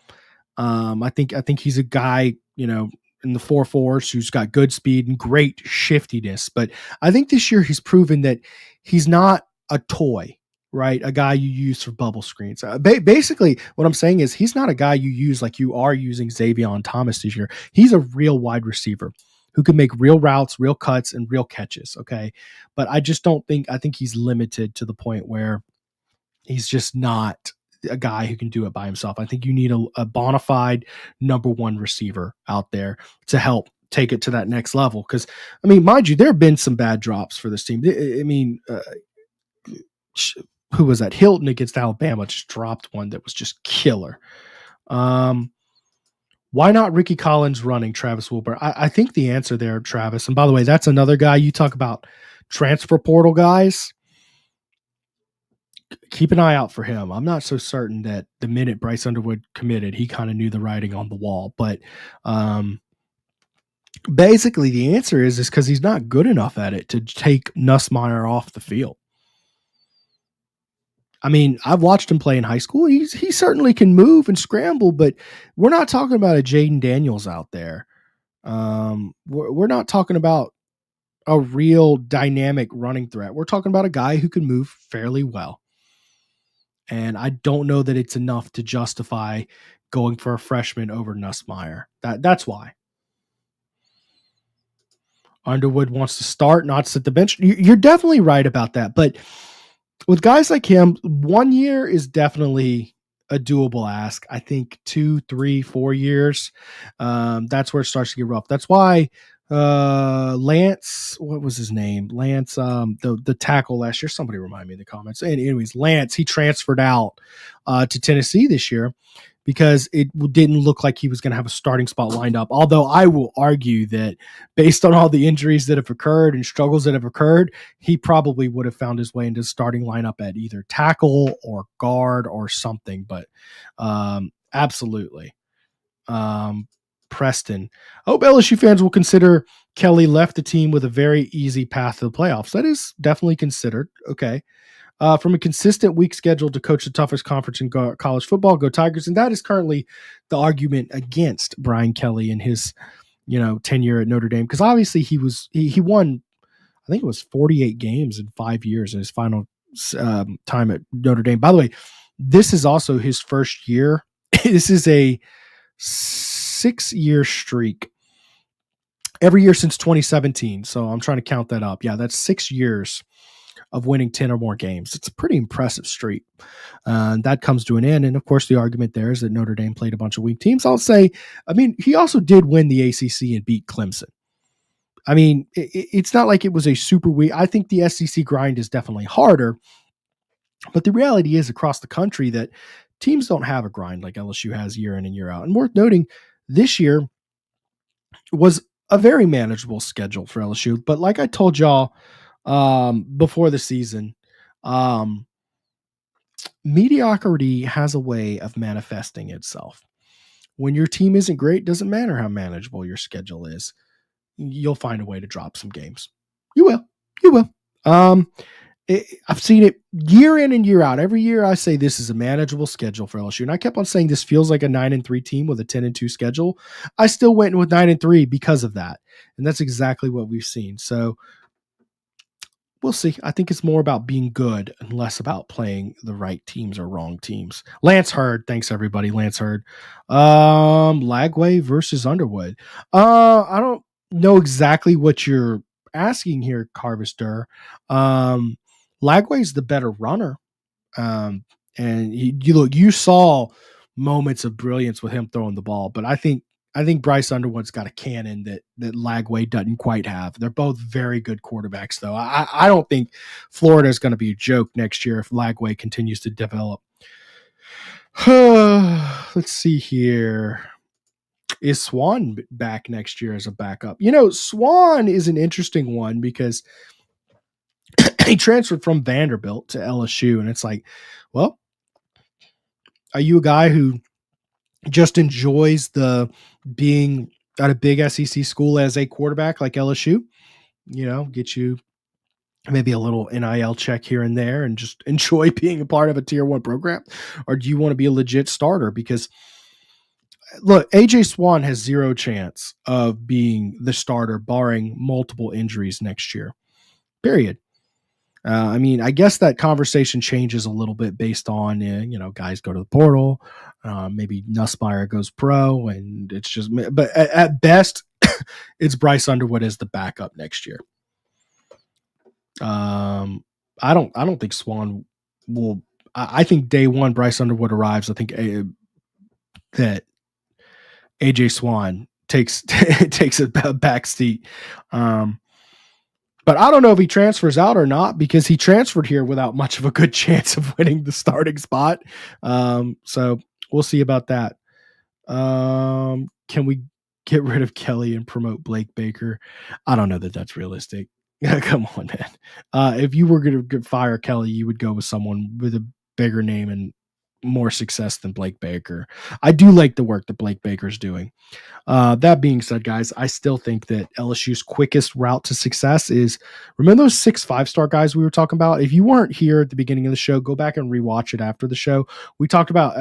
I think he's a guy, you know, in the 4.4s who's got good speed and great shiftiness. But I think this year he's proven that he's not a toy, right? A guy you use for bubble screens. Basically, what I'm saying is he's not a guy you use like you are using Xavion Thomas this year. He's a real wide receiver who can make real routes, real cuts, and real catches, okay? But I just don't think – I think he's limited to the point where he's just not a guy who can do it by himself. I think you need a bona fide number one receiver out there to help take it to that next level. Because, I mean, mind you, there have been some bad drops for this team. I mean, who was that? Hilton against Alabama just dropped one that was just killer. Why not Ricky Collins running Travis Wilbur? I think the answer there, Travis, and by the way, that's another guy you talk about transfer portal guys. Keep an eye out for him. I'm not so certain that the minute Bryce Underwood committed, he kind of knew the writing on the wall. But basically the answer is because he's not good enough at it to take Nussmeier off the field. I mean, I've watched him play in high school. He certainly can move and scramble, but we're not talking about a Jaden Daniels out there. We're not talking about a real dynamic running threat. We're talking about a guy who can move fairly well. And I don't know that it's enough to justify going for a freshman over Nussmeier. That's why. Underwood wants to start, not sit the bench. You're definitely right about that, but with guys like him, 1 year is definitely a doable ask. I think 2, 3, 4 years, that's where it starts to get rough. That's why Lance, what was his name? Lance, the tackle last year. Somebody remind me in the comments. And anyways, Lance, he transferred out to Tennessee this year because it didn't look like he was going to have a starting spot lined up. Although I will argue that based on all the injuries that have occurred and struggles that have occurred, he probably would have found his way into the starting lineup at either tackle or guard or something. But absolutely. Preston. I hope LSU fans will consider Kelly left the team with a very easy path to the playoffs. That is definitely considered. Okay. From a consistent week schedule to coach the toughest conference in college football, go Tigers. And that is currently the argument against Brian Kelly and his, tenure at Notre Dame. Because obviously he won, I think it was 48 games in 5 years in his final time at Notre Dame. By the way, this is also his first year. This is a 6-year streak every year since 2017. So I'm trying to count that up. Yeah, that's 6 years of winning 10 or more games. It's a pretty impressive streak. That comes to an end. And of course, the argument there is that Notre Dame played a bunch of weak teams. I'll say, he also did win the ACC and beat Clemson. It's not like it was a super weak. I think the SEC grind is definitely harder. But the reality is across the country that teams don't have a grind like LSU has year in and year out. And worth noting, this year was a very manageable schedule for LSU. But like I told y'all before the season, mediocrity has a way of manifesting itself. When your team isn't great, doesn't matter how manageable your schedule is. You'll find a way to drop some games. You will. I've seen it year in and year out. Every year I say this is a manageable schedule for LSU. And I kept on saying this feels like a 9-3 team with a 10-2 schedule. I still went with 9-3 because of that. And that's exactly what we've seen. So we'll see. I think it's more about being good and less about playing the right teams or wrong teams. Lance Hurd. Thanks everybody. Lance Hurd. Lagway versus Underwood. I don't know exactly what you're asking here, Carvister. Lagway's the better runner. And you saw moments of brilliance with him throwing the ball, but I think Bryce Underwood's got a cannon that Lagway doesn't quite have. They're both very good quarterbacks, though. I don't think Florida is going to be a joke next year if Lagway continues to develop. Let's see here. Is Swan back next year as a backup? Swan is an interesting one because he transferred from Vanderbilt to LSU, and it's like, well, are you a guy who just enjoys the being at a big SEC school as a quarterback like LSU? Get you maybe a little NIL check here and there and just enjoy being a part of a tier 1 program? Or do you want to be a legit starter? Because look, AJ Swan has zero chance of being the starter barring multiple injuries next year, period. I guess that conversation changes a little bit based on, guys go to the portal. Maybe Nussmeier goes pro, and it's just, but at best, it's Bryce Underwood as the backup next year. I don't think Swan will. I think day one Bryce Underwood arrives. I think that AJ Swan takes a back seat. But I don't know if he transfers out or not, because he transferred here without much of a good chance of winning the starting spot. So we'll see about that. Can we get rid of Kelly and promote Blake Baker? I don't know that that's realistic. Come on, man. If you were going to fire Kelly, you would go with someone with a bigger name and more success than Blake Baker. I do like the work that Blake Baker's doing. That being said, guys, I still think that LSU's quickest route to success is, remember those 6 5-star guys we were talking about? If you weren't here at the beginning of the show, go back and rewatch it after the show. We talked about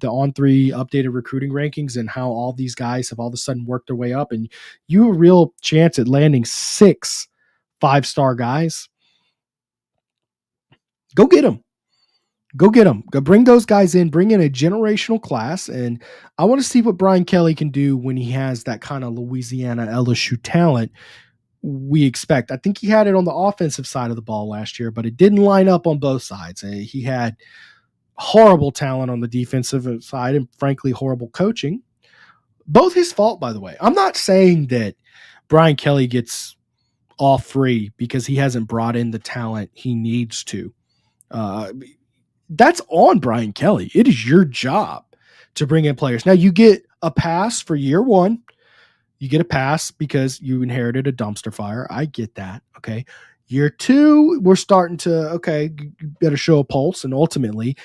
the On3 updated recruiting rankings and how all these guys have all of a sudden worked their way up, and you have a real chance at landing 6 5-star guys. Go get them. Go get them. Go bring those guys in. Bring in a generational class. And I want to see what Brian Kelly can do when he has that kind of Louisiana LSU talent we expect. I think he had it on the offensive side of the ball last year, but it didn't line up on both sides. He had horrible talent on the defensive side and, frankly, horrible coaching. Both his fault, by the way. I'm not saying that Brian Kelly gets off free because he hasn't brought in the talent he needs to. That's on Brian Kelly. It is your job to bring in players. Now, you get a pass for year one. You get a pass because you inherited a dumpster fire. I get that. Okay. Year two, we're starting to, you better show a pulse, and ultimately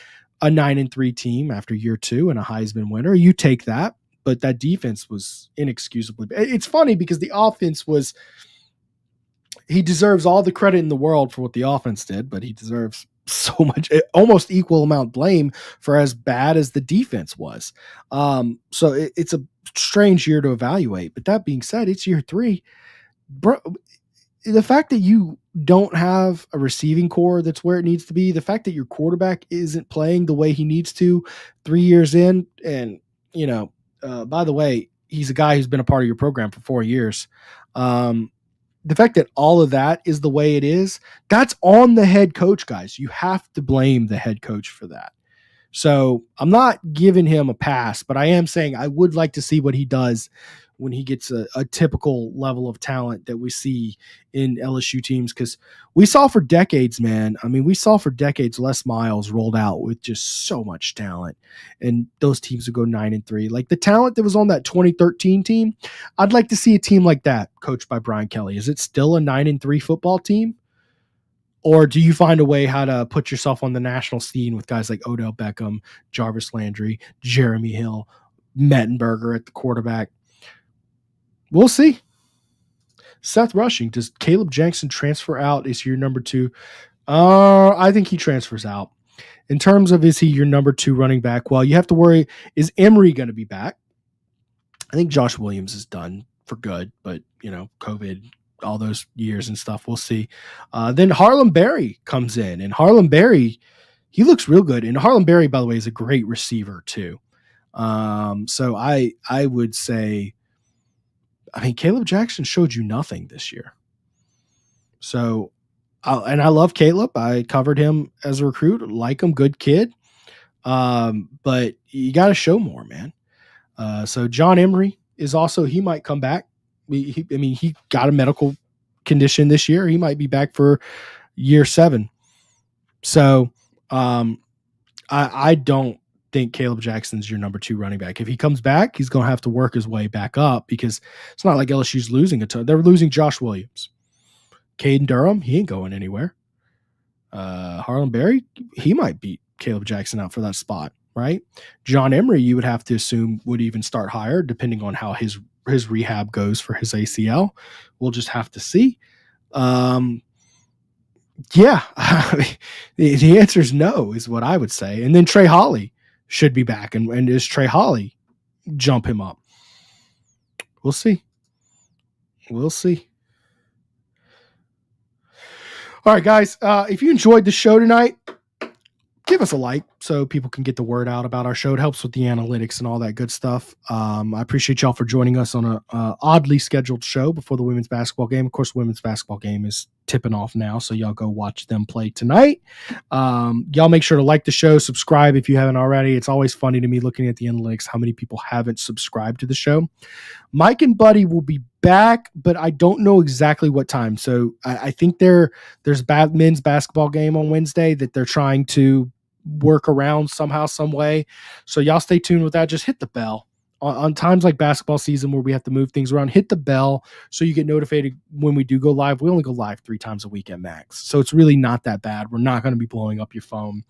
a 9-3 team after year two and a Heisman winner. You take that, but that defense was inexcusably. It's funny because the offense was, he deserves all the credit in the world for what the offense did, but he deserves so much, almost equal amount blame for as bad as the defense was. So it's a strange year to evaluate. But that being said, it's year three. Bro, the fact that you don't have a receiving core that's where it needs to be, the fact that your quarterback isn't playing the way he needs to 3 years in, and, by the way, he's a guy who's been a part of your program for 4 years. The fact that all of that is the way it is, that's on the head coach, guys. You have to blame the head coach for that. So I'm not giving him a pass, but I am saying I would like to see what he does when he gets a typical level of talent that we see in LSU teams. Because we saw for decades, man. I mean, we saw for decades Les Miles rolled out with just so much talent, and those teams would go 9-3. Like the talent that was on that 2013 team, I'd like to see a team like that coached by Brian Kelly. Is it still a 9-3 football team? Or do you find a way how to put yourself on the national scene with guys like Odell Beckham, Jarvis Landry, Jeremy Hill, Mettenberger at the quarterback? We'll see. Seth Rushing, does Caleb Jackson transfer out? Is he your number 2? I think he transfers out. In terms of, is he your number 2 running back? Well, you have to worry, is Emery going to be back? I think Josh Williams is done for good, but, COVID, all those years and stuff. We'll see. Then Harlem Berry comes in, and Harlem Berry, he looks real good. And Harlem Berry, by the way, is a great receiver too. So I would say, Caleb Jackson showed you nothing this year. So, and I love Caleb. I covered him as a recruit, like him, good kid. But you got to show more, man. So John Emery is also, he might come back. He got a medical condition this year. He might be back for year 7. So I don't think Caleb Jackson's your number 2 running back. If he comes back, he's going to have to work his way back up, because it's not like LSU's losing a ton. They're losing Josh Williams. Caden Durham, he ain't going anywhere. Harlem Berry, he might beat Caleb Jackson out for that spot, right? John Emery, you would have to assume, would even start higher depending on how his rehab goes for his ACL. We'll just have to see. The answer is no, is what I would say. And then Trey Holly should be back. And is Trey Holly jump him up? We'll see. We'll see. All right, guys, if you enjoyed the show tonight, give us a like so people can get the word out about our show. It helps with the analytics and all that good stuff. I appreciate y'all for joining us on a oddly scheduled show before the women's basketball game. Of course, the women's basketball game is tipping off now, so y'all go watch them play tonight. Y'all make sure to like the show, subscribe if you haven't already. It's always funny to me looking at the analytics how many people haven't subscribed to the show. Mike and Buddy will be back, but I don't know exactly what time. So I think there's men's basketball game on Wednesday that they're trying to work around somehow, some way. So y'all stay tuned with that. Just hit the bell on times like basketball season where we have to move things around. Hit the bell so you get notified when we do go live. We only go live 3 times a week at max, so it's really not that bad. We're not going to be blowing up your phone.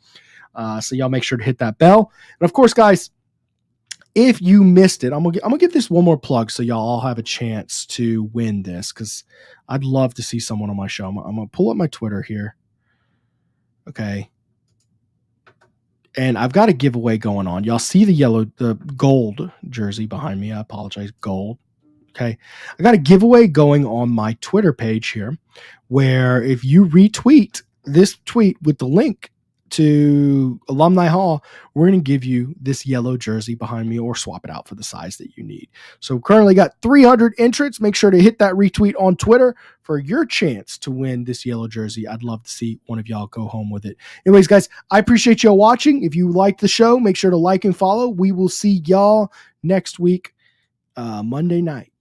So y'all make sure to hit that bell. And of course, guys, if you missed it, I'm gonna give this one more plug so y'all all have a chance to win this, because I'd love to see someone on my show. I'm gonna pull up my Twitter here. Okay. And I've got a giveaway going on. Y'all see the gold jersey behind me. I apologize. Gold. Okay. I got a giveaway going on my Twitter page here, where if you retweet this tweet with the link to Alumni Hall, we're going to give you this yellow jersey behind me, or swap it out for the size that you need. So currently got 300 entrants. Make sure to hit that retweet on Twitter for your chance to win this yellow jersey. I'd love to see one of y'all go home with it. Anyways, guys, I appreciate y'all watching. If you liked the show, make sure to like and follow. We will see y'all next week, Monday night.